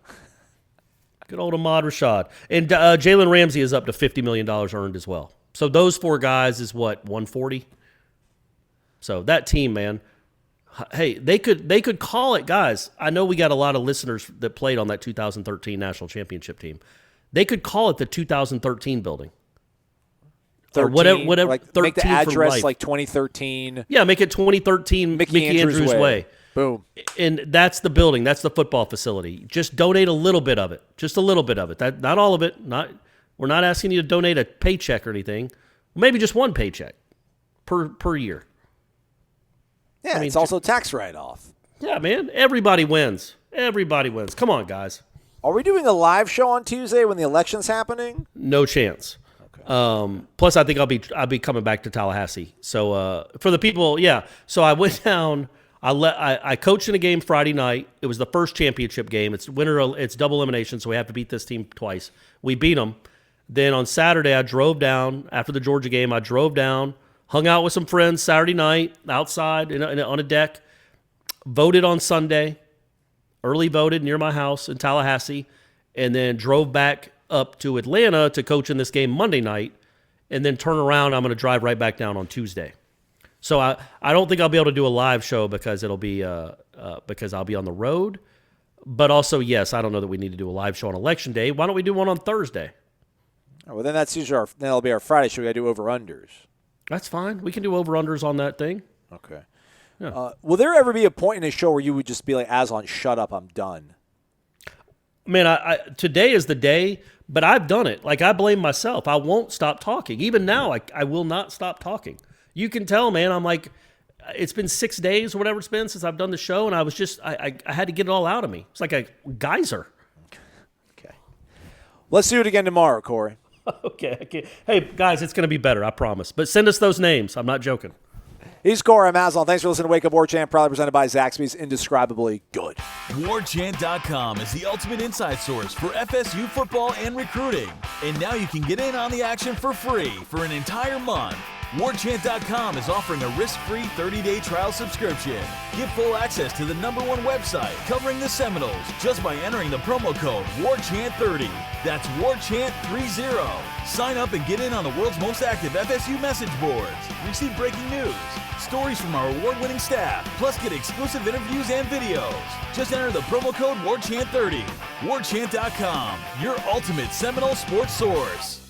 Good old Ahmad Rashad. And Jalen Ramsey is up to $50 million earned as well. So those 4 guys is what, 140? So that team, man. Hey, they could call it, guys. I know we got a lot of listeners that played on that 2013 national championship team. They could call it the 2013 building. 13, or whatever. Like, 13 make the address life. like 2013. Yeah, make it 2013 Mickey Andrews Way. Boom. And that's the building. That's the football facility. Just donate a little bit of it. Just a little bit of it. That, not all of it. We're not asking you to donate a paycheck or anything. Maybe just one paycheck per year. Yeah, I mean, it's also tax write-off. Yeah, man. Everybody wins. Everybody wins. Come on, guys. Are we doing a live show on Tuesday when the election's happening? No chance. Okay. Plus, I think I'll be coming back to Tallahassee. So for the people, yeah. So I went down. I coached in a game Friday night. It was the first championship game. It's it's double elimination, so we have to beat this team twice. We beat them. Then on Saturday, I drove down after the Georgia game. I drove down. Hung out with some friends Saturday night outside on a deck. Voted on Sunday. Early voted near my house in Tallahassee. And then drove back up to Atlanta to coach in this game Monday night. And then turn around. I'm going to drive right back down on Tuesday. So I don't think I'll be able to do a live show because it'll be because I'll be on the road. But also, yes, I don't know that we need to do a live show on Election Day. Why don't we do one on Thursday? Oh, well, then that's usually then that'll be our Friday show. We got to do over-unders. That's fine. We can do over-unders on that thing. Okay. Yeah. Will there ever be a point in a show where you would just be like, Aslan, shut up, I'm done? Man, today is the day, but I've done it. Like, I blame myself. I won't stop talking. Even now, I will not stop talking. You can tell, man, I'm like, it's been 6 days or whatever it's been since I've done the show, and I was just, I had to get it all out of me. It's like a geyser. Okay. Let's do it again tomorrow, Corey. Okay. Hey, guys, it's going to be better, I promise. But send us those names. I'm not joking. He's Corey. I'm Aslan. Thanks for listening to Wake Up Warchant, proudly presented by Zaxby's Indescribably Good. Warchant.com is the ultimate inside source for FSU football and recruiting. And now you can get in on the action for free for an entire month. Warchant.com is offering a risk-free 30-day trial subscription. Get full access to the #1 website covering the Seminoles just by entering the promo code WARCHANT30. That's WARCHANT30. Sign up and get in on the world's most active FSU message boards. Receive breaking news, stories from our award-winning staff, plus get exclusive interviews and videos. Just enter the promo code WARCHANT30. Warchant.com, your ultimate Seminole sports source.